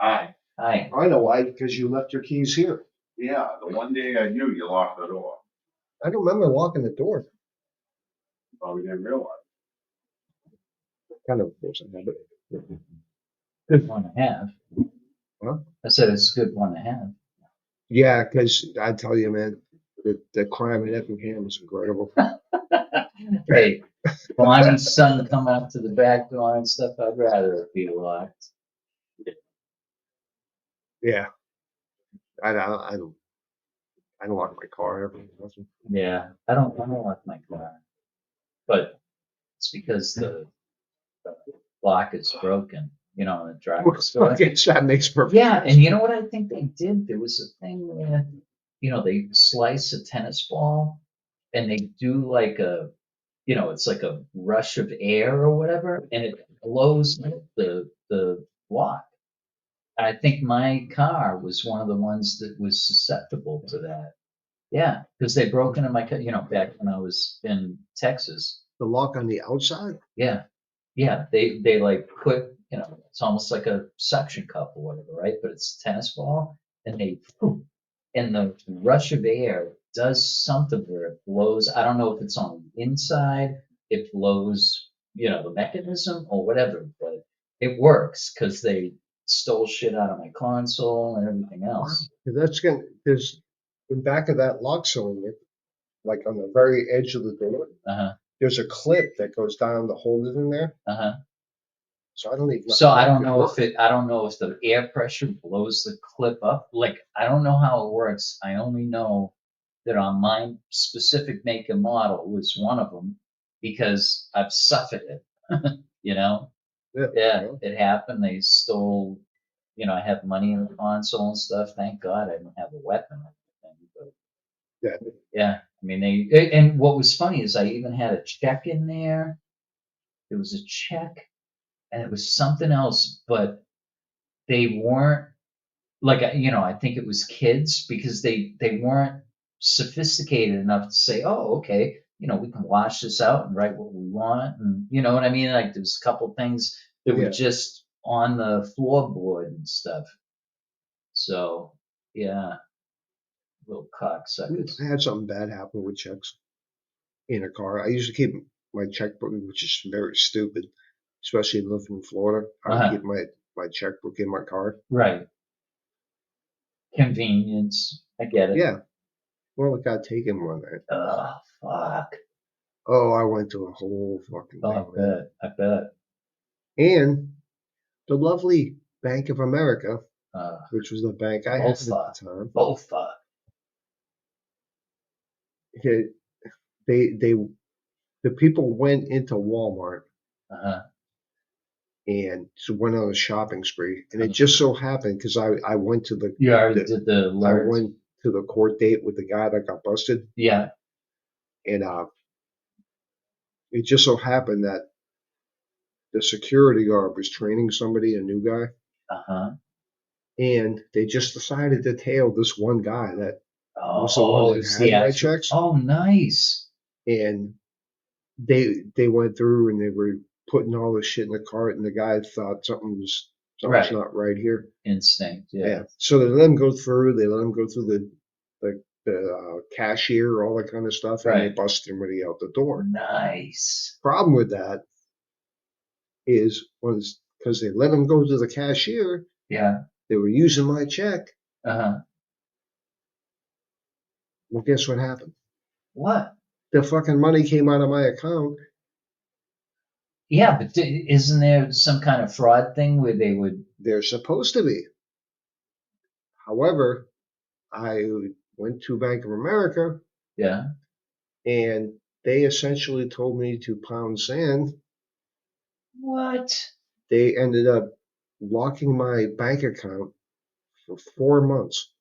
Speaker 3: Hi.
Speaker 2: Hi.
Speaker 1: I know why, because you left your keys here.
Speaker 3: Yeah, the one day I knew you locked the door.
Speaker 1: I don't remember locking the door.
Speaker 3: Probably didn't realize.
Speaker 1: Kind of force a habit.
Speaker 2: Good one to have.
Speaker 1: Huh?
Speaker 2: I said it's a good one to have.
Speaker 1: Yeah, because I tell you, man, the crime in Effingham is incredible.
Speaker 2: Hey, Bonnie's son coming up to the back door and stuff, I'd rather it be locked.
Speaker 1: Yeah, I don't lock my car ever. Nothing.
Speaker 2: Yeah, I don't lock my car, but it's because the lock is broken, in the driver's
Speaker 1: I
Speaker 2: door.
Speaker 1: guess that makes perfect
Speaker 2: Yeah,
Speaker 1: sense.
Speaker 2: and you know what I think they did? There was a thing where, they slice a tennis ball and they do like it's like a rush of air or whatever, and it blows out the lock. And I think my car was one of the ones that was susceptible to that. Yeah, because they broke into my car, back when I was in Texas.
Speaker 1: The lock on the outside?
Speaker 2: Yeah, yeah, they like put, it's almost like a suction cup or whatever, right? But it's a tennis ball, and and the rush of air does something where it blows. I don't know if it's on the inside, it blows, the mechanism or whatever, but it works because they stole shit out of my console and everything
Speaker 1: Wow.
Speaker 2: else.
Speaker 1: There's in back of that lock cylinder, like on the very edge of the door,
Speaker 2: Uh-huh.
Speaker 1: there's a clip that goes down to hold it in there.
Speaker 2: Uh-huh.
Speaker 1: So I don't even know
Speaker 2: So
Speaker 1: how
Speaker 2: I
Speaker 1: that
Speaker 2: don't
Speaker 1: could
Speaker 2: know
Speaker 1: work.
Speaker 2: I don't know if the air pressure blows the clip up. Like, I don't know how it works. I only know that on my specific make and model was one of them because I've suffered it, you know?
Speaker 1: Yeah.
Speaker 2: Yeah, it happened. They stole, I had money in the console and stuff. Thank God I didn't have a weapon or anything, but
Speaker 1: Yeah.
Speaker 2: yeah, I mean, and what was funny is I even had a check in there. There was a check and it was something else, but they weren't like, I think it was kids because they weren't sophisticated enough to say, oh, okay, we can wash this out and write what we want, and you know what I mean. Like, there's a couple things that were
Speaker 1: Yeah.
Speaker 2: just on the floorboard and stuff. So yeah, Little cocksuckers.
Speaker 1: I had something bad happen with checks in a car. I used to keep my checkbook, which is very stupid, especially living in Florida. I would
Speaker 2: Uh-huh.
Speaker 1: keep my checkbook in my car.
Speaker 2: Right. Convenience. I get it.
Speaker 1: Yeah. Well, it got taken one night.
Speaker 2: Oh, fuck.
Speaker 1: Oh, I went to a whole fucking
Speaker 2: Oh,
Speaker 1: thing, man.
Speaker 2: I bet.
Speaker 1: And the lovely Bank of America,
Speaker 2: Uh,
Speaker 1: which was the bank I had
Speaker 2: both
Speaker 1: at the
Speaker 2: fuck.
Speaker 1: time,
Speaker 2: Both fuck.
Speaker 1: they, they the people went into Walmart
Speaker 2: Uh-huh.
Speaker 1: and went on a shopping spree. And it just so happened because I went to
Speaker 2: You already
Speaker 1: the
Speaker 2: did the
Speaker 1: I
Speaker 2: alert?
Speaker 1: went to the court date with the guy that got busted,
Speaker 2: Yeah.
Speaker 1: and it just so happened that the security guard was training somebody, a new guy,
Speaker 2: Uh-huh.
Speaker 1: and they just decided to tail this one guy that was the one
Speaker 2: Oh,
Speaker 1: that
Speaker 2: it's
Speaker 1: had
Speaker 2: the
Speaker 1: my
Speaker 2: actual.
Speaker 1: checks,
Speaker 2: Oh, nice.
Speaker 1: and they went through and they were putting all this shit in the cart, and the guy thought something's
Speaker 2: Right.
Speaker 1: not right here.
Speaker 2: Instinct. Yeah.
Speaker 1: Yeah. So they let him go through. They let him go through the cashier, all that kind of stuff, and they
Speaker 2: Right.
Speaker 1: busted everybody out the door.
Speaker 2: Nice.
Speaker 1: Problem with that is was because they let him go to the cashier,
Speaker 2: Yeah.
Speaker 1: they were using my check.
Speaker 2: Uh-huh.
Speaker 1: Well, guess what happened?
Speaker 2: What?
Speaker 1: The fucking money came out of my account.
Speaker 2: Yeah, but isn't there some kind of fraud thing where they would?
Speaker 1: They're supposed to be. However, I went to Bank of America
Speaker 2: Yeah.
Speaker 1: and they essentially told me to pound sand.
Speaker 2: What?
Speaker 1: They ended up locking my bank account for 4 months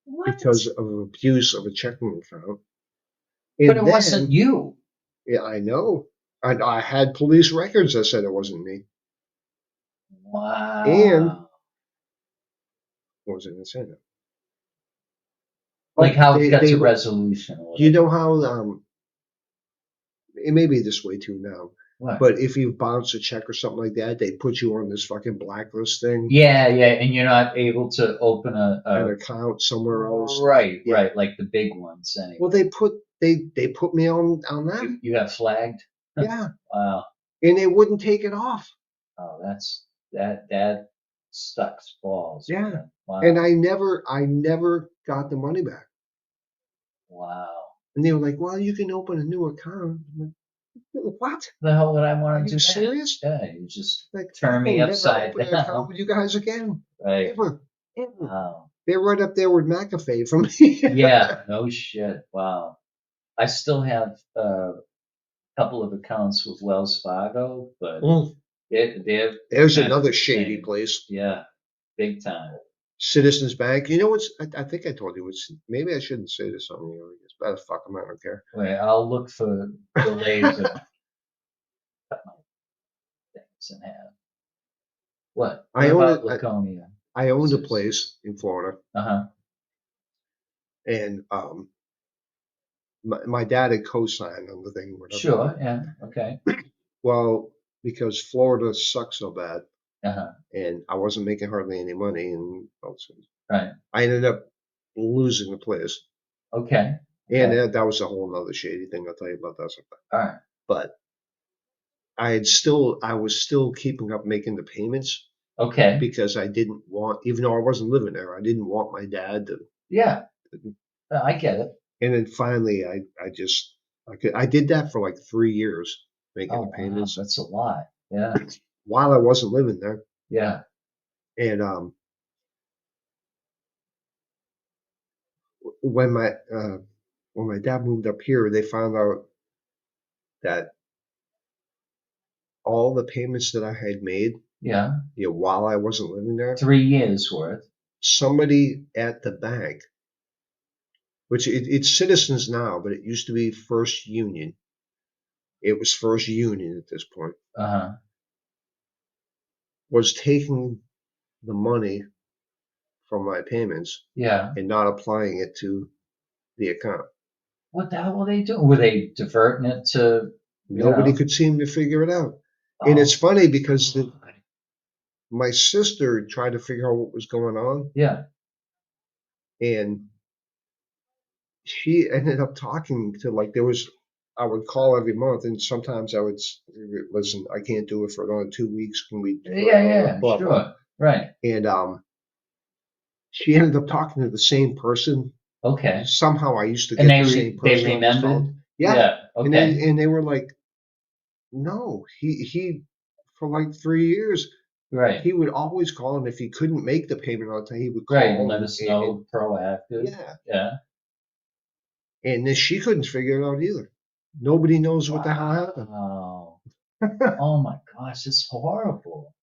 Speaker 2: What?
Speaker 1: because of abuse of a checking account.
Speaker 2: But
Speaker 1: And
Speaker 2: it wasn't
Speaker 1: then,
Speaker 2: you.
Speaker 1: yeah, I know, I had police records that said it wasn't me. And
Speaker 2: Wow.
Speaker 1: what was I going to say now?
Speaker 2: Like
Speaker 1: Oh,
Speaker 2: how it got
Speaker 1: they
Speaker 2: to resolution or
Speaker 1: you
Speaker 2: whatever.
Speaker 1: know how it may be this way too now,
Speaker 2: What?
Speaker 1: but if you bounce a check or something like that, they put you on this fucking blacklist thing,
Speaker 2: Yeah, and you're not able to open
Speaker 1: an account somewhere else.
Speaker 2: right,
Speaker 1: Yeah.
Speaker 2: like the big ones anyway.
Speaker 1: Well, they put me on that.
Speaker 2: You got flagged?
Speaker 1: Yeah,
Speaker 2: Wow.
Speaker 1: and they wouldn't take it off.
Speaker 2: Oh, that sucks balls.
Speaker 1: Yeah,
Speaker 2: Man. Wow.
Speaker 1: and I never got the money back.
Speaker 2: Wow.
Speaker 1: And they were like, "Well, you can open a new account." I'm like, what?
Speaker 2: The hell would I
Speaker 1: Are
Speaker 2: want to
Speaker 1: you
Speaker 2: do that?
Speaker 1: serious?
Speaker 2: Yeah, you just
Speaker 1: Like, I
Speaker 2: turn
Speaker 1: will
Speaker 2: me
Speaker 1: never
Speaker 2: upside
Speaker 1: open an account
Speaker 2: down.
Speaker 1: with you guys again.
Speaker 2: Right.
Speaker 1: Ever.
Speaker 2: Wow.
Speaker 1: They're right up there with McAfee for me.
Speaker 2: Yeah, no shit. Wow. I still have a couple of accounts with Wells Fargo, but
Speaker 1: Mm.
Speaker 2: they're
Speaker 1: There's
Speaker 2: kind of
Speaker 1: another
Speaker 2: the
Speaker 1: shady
Speaker 2: same.
Speaker 1: place.
Speaker 2: Yeah, big time.
Speaker 1: Citizens Bank. You know what's? I think I told you. Maybe I shouldn't say this on the air. But fuck them. I don't care.
Speaker 2: Wait, I'll look for the laser. Cut my things in half. What? What
Speaker 1: I own it.
Speaker 2: about Laconia?
Speaker 1: I owned a place in Florida,
Speaker 2: Uh-huh.
Speaker 1: and my dad had co-signed on the thing, whatever.
Speaker 2: Sure, yeah, okay.
Speaker 1: Well, because Florida sucks so bad,
Speaker 2: Uh-huh.
Speaker 1: and I wasn't making hardly any money, and
Speaker 2: Right.
Speaker 1: I ended up losing the place.
Speaker 2: Okay.
Speaker 1: And
Speaker 2: Okay.
Speaker 1: that was a whole other shady thing. I'll tell you about that sometime.
Speaker 2: All right.
Speaker 1: But I was still keeping up making the payments
Speaker 2: Okay.
Speaker 1: because I didn't want, even though I wasn't living there, I didn't want my dad to.
Speaker 2: Yeah. I get it.
Speaker 1: And then finally, I did that for like 3 years, making
Speaker 2: Oh,
Speaker 1: the
Speaker 2: wow.
Speaker 1: payments
Speaker 2: That's a lot. Yeah.
Speaker 1: while I wasn't living there.
Speaker 2: Yeah.
Speaker 1: And when my dad moved up here, they found out that all the payments that I had made,
Speaker 2: Yeah.
Speaker 1: while I wasn't living there,
Speaker 2: 3 years worth.
Speaker 1: somebody at the bank, which it's Citizens now, but it used to be First Union. It was First Union at this point,
Speaker 2: Uh-huh.
Speaker 1: was taking the money from my payments
Speaker 2: Yeah.
Speaker 1: and not applying it to the account.
Speaker 2: What the hell were they doing? Were they diverting it to,
Speaker 1: Nobody could seem to figure it out. And
Speaker 2: oh,
Speaker 1: it's funny because my sister tried to figure out what was going on,
Speaker 2: yeah.
Speaker 1: and she ended up talking to like I would call every month, and sometimes I would listen. I can't do it for another 2 weeks. Can we?
Speaker 2: Yeah,
Speaker 1: Blah, blah.
Speaker 2: sure. Right.
Speaker 1: And she ended up talking to the same person.
Speaker 2: Okay.
Speaker 1: Somehow I used to
Speaker 2: And
Speaker 1: get the same
Speaker 2: they
Speaker 1: person on this
Speaker 2: remembered?
Speaker 1: phone. Yeah.
Speaker 2: Yeah.
Speaker 1: And
Speaker 2: Okay.
Speaker 1: they were like, no, he for like 3 years
Speaker 2: Right.
Speaker 1: he would always call, and if he couldn't make the payment on time, he would
Speaker 2: Right. And
Speaker 1: call
Speaker 2: let us know proactive.
Speaker 1: yeah.
Speaker 2: Yeah.
Speaker 1: And then she couldn't figure it out either. Nobody knows what the hell happened.
Speaker 2: Wow. Oh my gosh, it's horrible.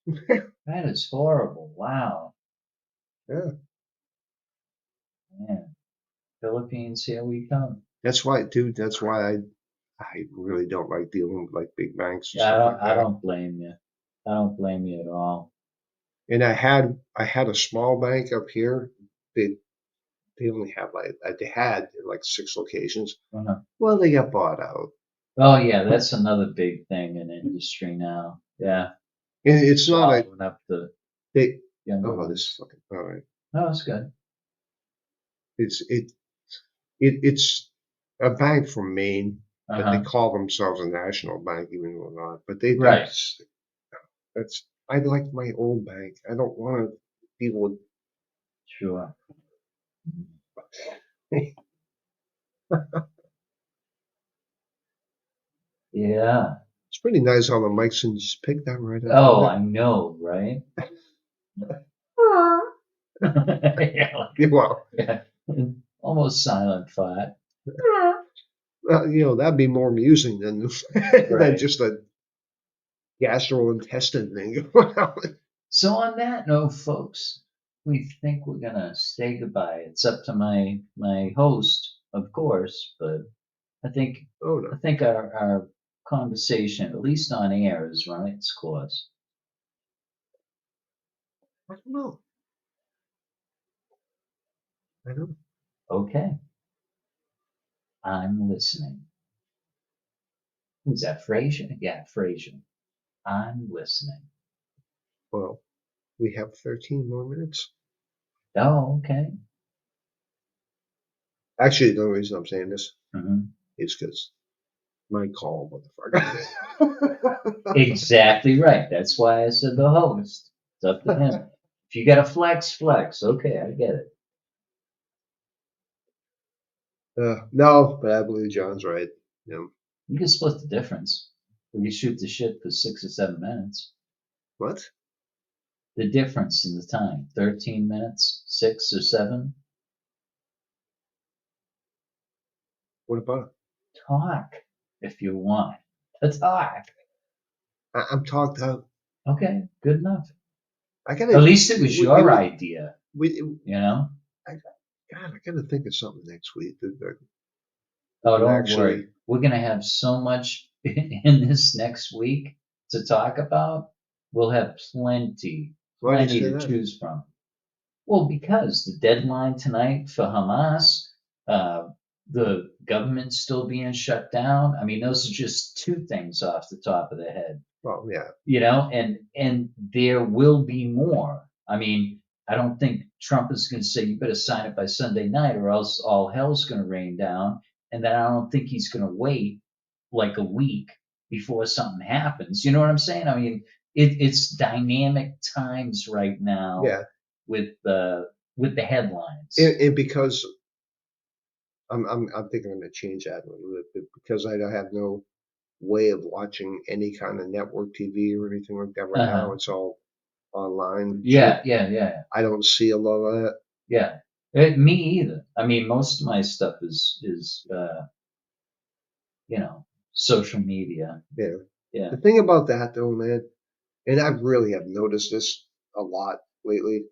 Speaker 2: That is horrible. Wow.
Speaker 1: Yeah.
Speaker 2: Man. Philippines, here we come.
Speaker 1: That's why, dude. That's why I really don't like dealing with like big banks and
Speaker 2: Yeah,
Speaker 1: stuff like
Speaker 2: I
Speaker 1: that.
Speaker 2: don't blame you. I don't blame you at all.
Speaker 1: And I had a small bank up here. They only have they had like 6 locations.
Speaker 2: Uh-huh.
Speaker 1: Well, they got bought out.
Speaker 2: Oh yeah, that's another big thing in industry now. Yeah.
Speaker 1: And it's not a
Speaker 2: Swallowing up the
Speaker 1: they.
Speaker 2: younger
Speaker 1: Oh, this
Speaker 2: ones.
Speaker 1: is fucking all right.
Speaker 2: No, it's good.
Speaker 1: It's it's a bank from Maine, but they
Speaker 2: Uh-huh.
Speaker 1: call themselves a national bank, even though they're not. But
Speaker 2: Right.
Speaker 1: that's I like my old bank. I don't want to deal with.
Speaker 2: Sure. Yeah.
Speaker 1: It's pretty nice how the mics and just pick that right up.
Speaker 2: Oh, I know, right? Yeah,
Speaker 1: Well,
Speaker 2: yeah. Almost silent fart.
Speaker 1: that'd be more amusing than
Speaker 2: Right.
Speaker 1: just a gastrointestinal thing going on.
Speaker 2: So on that note, folks, we think we're gonna say goodbye. It's up to my host, of course, but I think
Speaker 1: Oh no,
Speaker 2: our conversation, at least on air, is run its course.
Speaker 1: I don't know. I don't.
Speaker 2: Okay, I'm listening. Who's that? Frazier? Yeah, Frazier. I'm listening.
Speaker 1: Well, we have 13 more minutes.
Speaker 2: Oh, okay.
Speaker 1: Actually, the only reason I'm saying this
Speaker 2: Mhm.
Speaker 1: is because my call, motherfucker.
Speaker 2: Exactly right. That's why I said the host. It's up to him. If you got a flex, flex. Okay, I get it.
Speaker 1: No, but I believe John's right.
Speaker 2: You can split the difference. We can shoot the shit for 6 or 7 minutes.
Speaker 1: What?
Speaker 2: The difference in the time, 13 minutes, 6 or 7.
Speaker 1: What about
Speaker 2: Talk if you want to talk.
Speaker 1: I'm talked out.
Speaker 2: Okay, good enough.
Speaker 1: I gotta.
Speaker 2: At least it was your
Speaker 1: we,
Speaker 2: idea,
Speaker 1: we,
Speaker 2: you know?
Speaker 1: God, I gotta think of something next week that
Speaker 2: Oh,
Speaker 1: can
Speaker 2: don't
Speaker 1: actually.
Speaker 2: worry. We're going to have so much in this next week to talk about. We'll have
Speaker 1: Why do you
Speaker 2: plenty
Speaker 1: say
Speaker 2: to
Speaker 1: that?
Speaker 2: choose from. Well, because the deadline tonight for Hamas, uh, the government's still being shut down. I mean, those are just two things off the top of the head,
Speaker 1: Well, yeah.
Speaker 2: and there will be more. I mean, I don't think Trump is going to say you better sign it by Sunday night or else all hell's going to rain down. And then I don't think he's going to wait like a week before something happens. You know what I'm saying? I mean, it's dynamic times right now
Speaker 1: Yeah.
Speaker 2: with the headlines.
Speaker 1: And because I'm thinking I'm gonna change that a little bit because I have no way of watching any kind of network TV or anything like that right
Speaker 2: Uh-huh.
Speaker 1: now. It's all online.
Speaker 2: Yeah,
Speaker 1: Shit.
Speaker 2: yeah.
Speaker 1: I don't see a lot of that.
Speaker 2: Yeah. Me either. I mean, most of my stuff is social media.
Speaker 1: Yeah.
Speaker 2: Yeah.
Speaker 1: The thing about that though, man, and I really have noticed this a lot lately.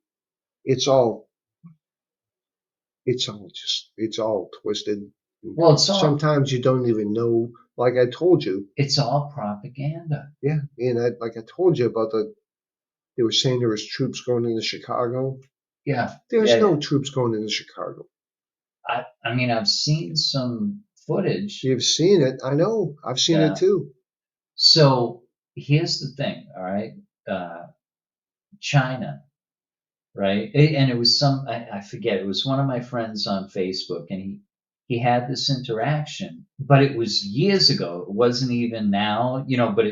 Speaker 1: It's all it's all twisted.
Speaker 2: Well,
Speaker 1: Sometimes you don't even know. Like I told you,
Speaker 2: it's all propaganda.
Speaker 1: yeah. And like I told you about they were saying there was troops going into Chicago.
Speaker 2: Yeah.
Speaker 1: There's
Speaker 2: Yeah.
Speaker 1: no troops going into Chicago.
Speaker 2: I mean, I've seen some footage.
Speaker 1: You've seen it. I know. I've seen
Speaker 2: Yeah.
Speaker 1: it too.
Speaker 2: So here's the thing, all right? China right? And it was I forget, it was one of my friends on Facebook, and he had this interaction, but it was years ago. It wasn't even now, but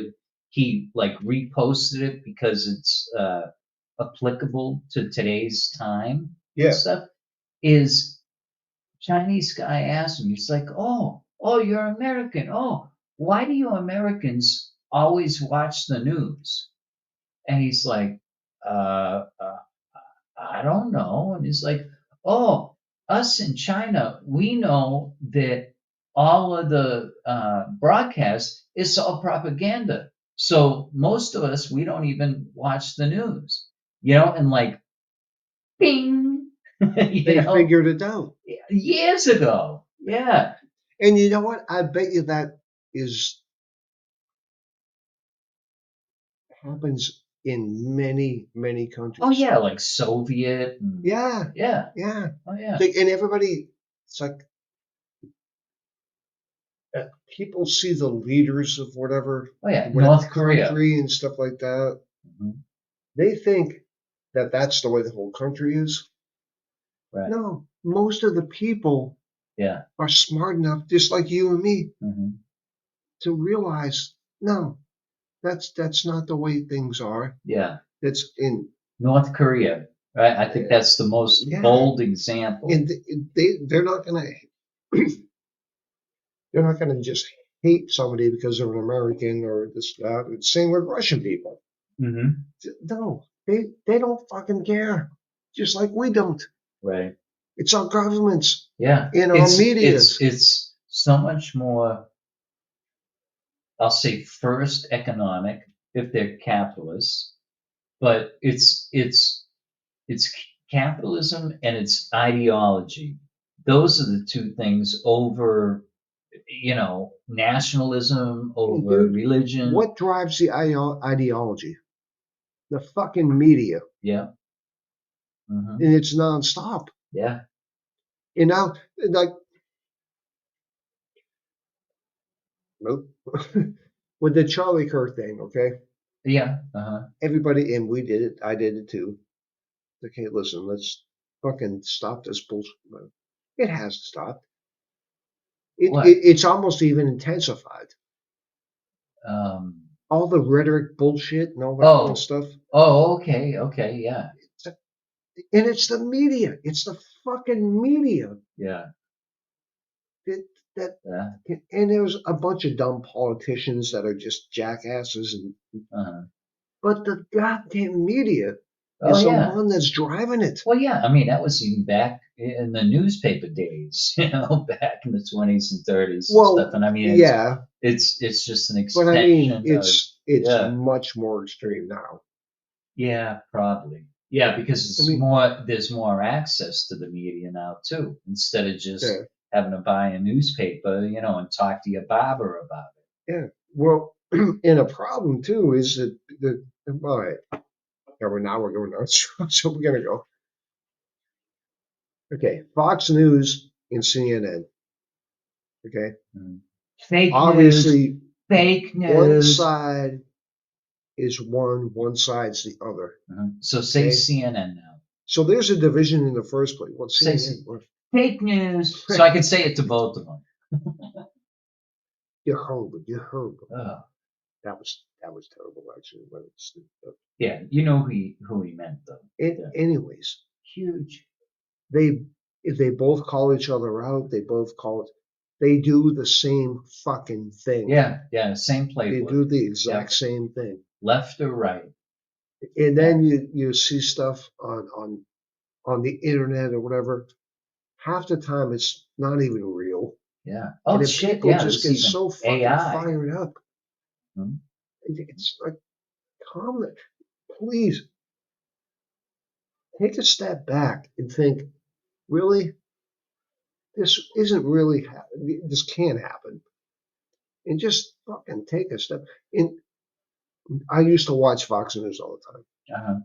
Speaker 2: he like reposted it because it's applicable to today's time and
Speaker 1: Yeah,
Speaker 2: stuff. Is Chinese guy asked him, he's like, oh, you're American. Oh, why do you Americans always watch the news? And he's like, uh, uh, I don't know. And he's like, oh, us in China, we know that all of the broadcast is all propaganda. So most of us, we don't even watch the news, and like, bing,
Speaker 1: they figured it out.
Speaker 2: years ago. Yeah.
Speaker 1: And you know what? I bet you that is happens in many, many
Speaker 2: Oh,
Speaker 1: countries.
Speaker 2: yeah, like Soviet. And,
Speaker 1: Yeah,
Speaker 2: yeah.
Speaker 1: yeah.
Speaker 2: Oh, yeah.
Speaker 1: And everybody, it's like people see the leaders of
Speaker 2: Oh, yeah.
Speaker 1: whatever
Speaker 2: North Korea.
Speaker 1: country and stuff like that.
Speaker 2: Mhm.
Speaker 1: They think that that's the way the whole country is.
Speaker 2: Right.
Speaker 1: No, most of the people
Speaker 2: Yeah.
Speaker 1: are smart enough, just like you and me,
Speaker 2: Hmm.
Speaker 1: to realize no, that's not the way things are.
Speaker 2: Yeah.
Speaker 1: That's in
Speaker 2: North Korea. Right. I think that's the most
Speaker 1: yeah,
Speaker 2: bold example.
Speaker 1: and they're not gonna they're not gonna just hate somebody because they're an American or this that. It's same with Russian people.
Speaker 2: Hmm.
Speaker 1: No, they don't fucking care, just like we don't.
Speaker 2: Right.
Speaker 1: It's our governments
Speaker 2: Yeah.
Speaker 1: in our
Speaker 2: It's
Speaker 1: medias.
Speaker 2: so much more, I'll say first economic if they're capitalists, but it's capitalism and it's ideology. Those are the two things over, nationalism
Speaker 1: And
Speaker 2: over
Speaker 1: dude,
Speaker 2: religion.
Speaker 1: what drives the ideology? The fucking media,
Speaker 2: Yeah. Hmm.
Speaker 1: and it's nonstop.
Speaker 2: Yeah.
Speaker 1: And now, like, nope. With the Charlie Kirk thing, okay?
Speaker 2: Yeah. Uh-huh.
Speaker 1: Everybody, and we did it. I did it too. Okay, listen, let's fucking stop this bullshit. It has stopped.
Speaker 2: What?
Speaker 1: It's almost even intensified.
Speaker 2: Um,
Speaker 1: All the rhetoric bullshit and all that kind of
Speaker 2: oh,
Speaker 1: stuff.
Speaker 2: okay. Okay. Yeah.
Speaker 1: And it's the media. It's the fucking media
Speaker 2: Yeah.
Speaker 1: that that.
Speaker 2: Yeah.
Speaker 1: And there's a bunch of dumb politicians that are just jackasses,
Speaker 2: Uh-huh.
Speaker 1: but the goddamn media
Speaker 2: Oh,
Speaker 1: is the
Speaker 2: yeah.
Speaker 1: one that's driving it.
Speaker 2: Well, yeah. I mean, that was even back in the newspaper days, back in the 20s and 30s and stuff.
Speaker 1: Well,
Speaker 2: And I mean,
Speaker 1: yeah,
Speaker 2: it's just an
Speaker 1: but I mean,
Speaker 2: extension of,
Speaker 1: it's
Speaker 2: yeah.
Speaker 1: much more extreme now.
Speaker 2: Yeah, probably. Yeah, because
Speaker 1: I mean,
Speaker 2: there's more access to the media now too, instead of
Speaker 1: yeah,
Speaker 2: just having to buy a newspaper, and talk to your barber about
Speaker 1: yeah. Well, and a problem too is that all right, yeah, now we're going on. So we're gonna go. Okay, Fox News and CNN. Okay,
Speaker 2: it. Fake news,
Speaker 1: obviously
Speaker 2: fake
Speaker 1: one
Speaker 2: news.
Speaker 1: side is one side's the other.
Speaker 2: So say
Speaker 1: Okay,
Speaker 2: CNN now.
Speaker 1: so there's a division in the first place. Well,
Speaker 2: Say
Speaker 1: CNN.
Speaker 2: fake news, so I can say it to both of them.
Speaker 1: You're horrible. You're horrible.
Speaker 2: Oh,
Speaker 1: That was terrible actually. But
Speaker 2: yeah, you know who he meant though. Yeah.
Speaker 1: anyways,
Speaker 2: Huge.
Speaker 1: they if they both call each other out, they both call it. They do the same fucking thing.
Speaker 2: Yeah, yeah, same
Speaker 1: They
Speaker 2: playbook.
Speaker 1: do the
Speaker 2: Yeah,
Speaker 1: exact same thing.
Speaker 2: left or right.
Speaker 1: And
Speaker 2: Yeah,
Speaker 1: then you see stuff on the internet or whatever. Half the time it's not even real.
Speaker 2: yeah.
Speaker 1: And
Speaker 2: Oh
Speaker 1: then
Speaker 2: shit,
Speaker 1: people
Speaker 2: yeah.
Speaker 1: just
Speaker 2: There's
Speaker 1: get
Speaker 2: even
Speaker 1: so fucking
Speaker 2: AI.
Speaker 1: fired up.
Speaker 2: Hmm?
Speaker 1: It's like, calm it. Please take a step back and think, really, this isn't really, this can't happen. And just fucking take a step. And I used to watch Fox News all the time.
Speaker 2: Uh-huh.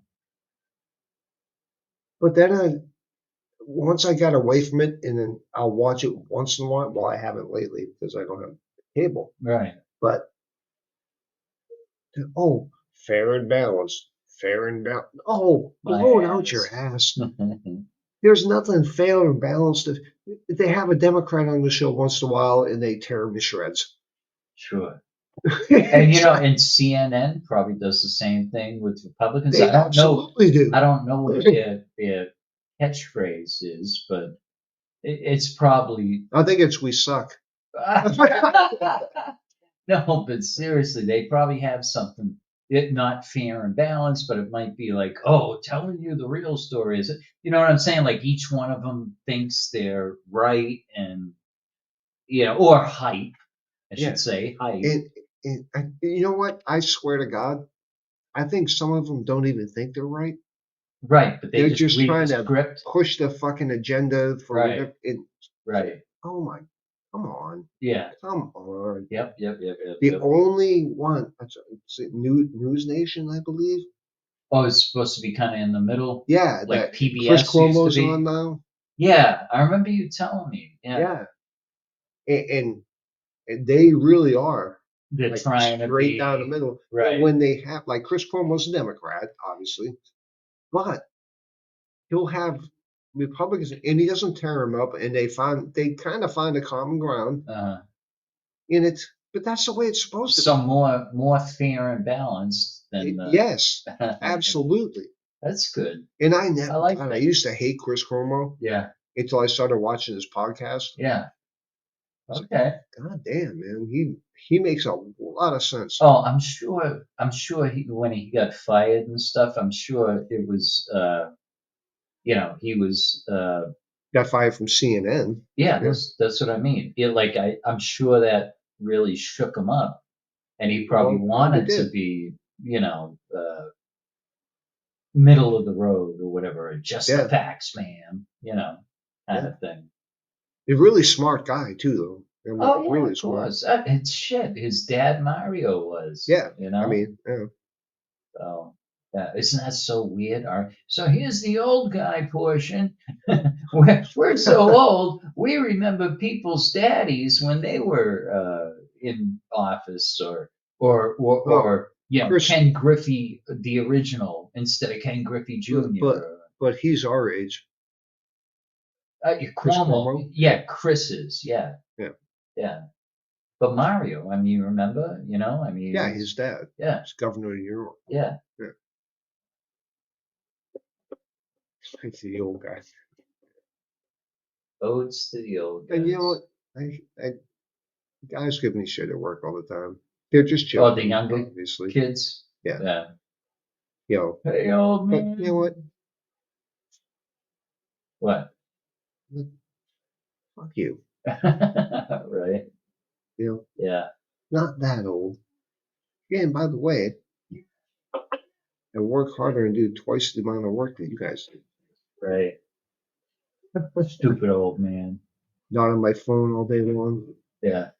Speaker 1: But then once I got away from it, and then I'll watch it once in a while. Well, I haven't lately because I don't have cable.
Speaker 2: Right.
Speaker 1: But oh, fair and balanced, fair and balanced. Oh,
Speaker 2: My
Speaker 1: blow it out your ass. There's nothing fair and balanced. They have a Democrat on the show once in a while, and they tear him to shreds.
Speaker 2: Sure. And and CNN probably does the same thing with Republicans.
Speaker 1: They absolutely do.
Speaker 2: I don't know what their catchphrase is, but it's probably
Speaker 1: I think it's "we suck."
Speaker 2: no, but seriously, they probably have something not fair and balanced, but it might be like, oh, telling you the real story is it? You know what I'm saying? Like each one of them thinks they're right, and or hype. I
Speaker 1: Yeah.
Speaker 2: should say hype.
Speaker 1: And you know what? I swear to God, I think some of them don't even think they're right.
Speaker 2: Right, but they
Speaker 1: They're
Speaker 2: just
Speaker 1: just
Speaker 2: read
Speaker 1: trying
Speaker 2: the
Speaker 1: to
Speaker 2: script.
Speaker 1: push the fucking agenda for
Speaker 2: Right.
Speaker 1: whatever.
Speaker 2: Right.
Speaker 1: Oh my, come on.
Speaker 2: Yeah.
Speaker 1: Come on.
Speaker 2: Yep.
Speaker 1: The only one, is it News Nation, I believe?
Speaker 2: Oh, it's supposed to be kind of in the middle,
Speaker 1: Yeah,
Speaker 2: like
Speaker 1: that Chris
Speaker 2: PBS used to
Speaker 1: Cuomo's
Speaker 2: be.
Speaker 1: on now.
Speaker 2: Yeah, I remember you telling me.
Speaker 1: Yeah. And they really are
Speaker 2: They're
Speaker 1: like
Speaker 2: trying to
Speaker 1: straight down the
Speaker 2: be
Speaker 1: middle.
Speaker 2: right.
Speaker 1: And when they have, like Chris Cuomo's a Democrat, obviously, but he'll have Republicans, and he doesn't tear them up, and they kind of find a common ground in it. But that's the way it's supposed to
Speaker 2: So
Speaker 1: be.
Speaker 2: more fair and balanced than
Speaker 1: Yes, absolutely.
Speaker 2: That's good.
Speaker 1: And
Speaker 2: I like
Speaker 1: God, I
Speaker 2: that.
Speaker 1: used to hate Chris Cuomo
Speaker 2: Yeah.
Speaker 1: until I started watching his podcast.
Speaker 2: Yeah.
Speaker 1: It's
Speaker 2: Okay.
Speaker 1: like, God damn, man, he makes a lot of sense.
Speaker 2: Oh, I'm sure when he got fired and stuff, I'm sure it was he was
Speaker 1: Got fired from CNN.
Speaker 2: yeah, that's what I mean. I'm sure that really shook him up, and he probably
Speaker 1: Probably
Speaker 2: wanted to
Speaker 1: did.
Speaker 2: be, middle of the road or whatever, just the
Speaker 1: Yeah,
Speaker 2: facts, man, kind
Speaker 1: yeah.
Speaker 2: of thing.
Speaker 1: He's a really smart guy too, though. I mean,
Speaker 2: Oh yeah,
Speaker 1: really
Speaker 2: of
Speaker 1: smart.
Speaker 2: course. It's shit. His dad Mario was,
Speaker 1: Yeah, I mean, yeah.
Speaker 2: So yeah, isn't that so weird? So here's the old guy portion. We're so old, we remember people's daddies when they were in office,
Speaker 1: Well,
Speaker 2: or
Speaker 1: Chris,
Speaker 2: Ken Griffey, the original, instead of Ken Griffey
Speaker 1: but
Speaker 2: Jr.
Speaker 1: but he's our age. Chris
Speaker 2: Cuomo,
Speaker 1: Cuomo.
Speaker 2: yeah, Chris is, yeah,
Speaker 1: Yeah,
Speaker 2: yeah. But Mario, I mean, remember, I mean,
Speaker 1: yeah. His dad.
Speaker 2: yeah,
Speaker 1: He's governor of New York.
Speaker 2: yeah.
Speaker 1: Yeah, he's the old guy.
Speaker 2: Odes to the old
Speaker 1: And you know
Speaker 2: guys.
Speaker 1: what? I guys give me shit at work all the time. They're just
Speaker 2: Oh, the
Speaker 1: joking,
Speaker 2: younger
Speaker 1: obviously.
Speaker 2: kids.
Speaker 1: Yeah.
Speaker 2: Yeah.
Speaker 1: You know,
Speaker 2: Hey, old
Speaker 1: but
Speaker 2: man.
Speaker 1: you know what?
Speaker 2: What?
Speaker 1: Fuck you.
Speaker 2: Right.
Speaker 1: You know,
Speaker 2: Yeah.
Speaker 1: not that old. Yeah, and by the way, I work harder and do twice the amount of work that you guys do.
Speaker 2: Right. Stupid old man.
Speaker 1: Not on my phone all day long.
Speaker 2: Yeah.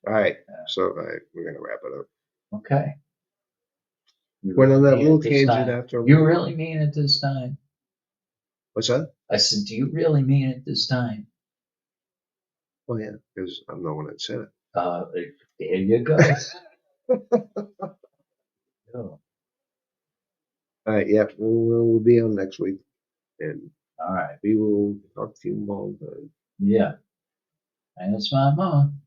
Speaker 1: All right, so we're gonna wrap it up.
Speaker 2: Okay. You
Speaker 1: Went on
Speaker 2: really
Speaker 1: that
Speaker 2: mean
Speaker 1: little
Speaker 2: it this
Speaker 1: tangent
Speaker 2: time.
Speaker 1: after.
Speaker 2: You really mean it this time.
Speaker 1: What's that?
Speaker 2: I said, do you really mean it this time?
Speaker 1: Oh yeah, because I'm the one that said it.
Speaker 2: There you go. Oh,
Speaker 1: All right, yeah, we'll be on next week, and
Speaker 2: all right.
Speaker 1: we will talk to you all.
Speaker 2: Yeah. And it's my mom.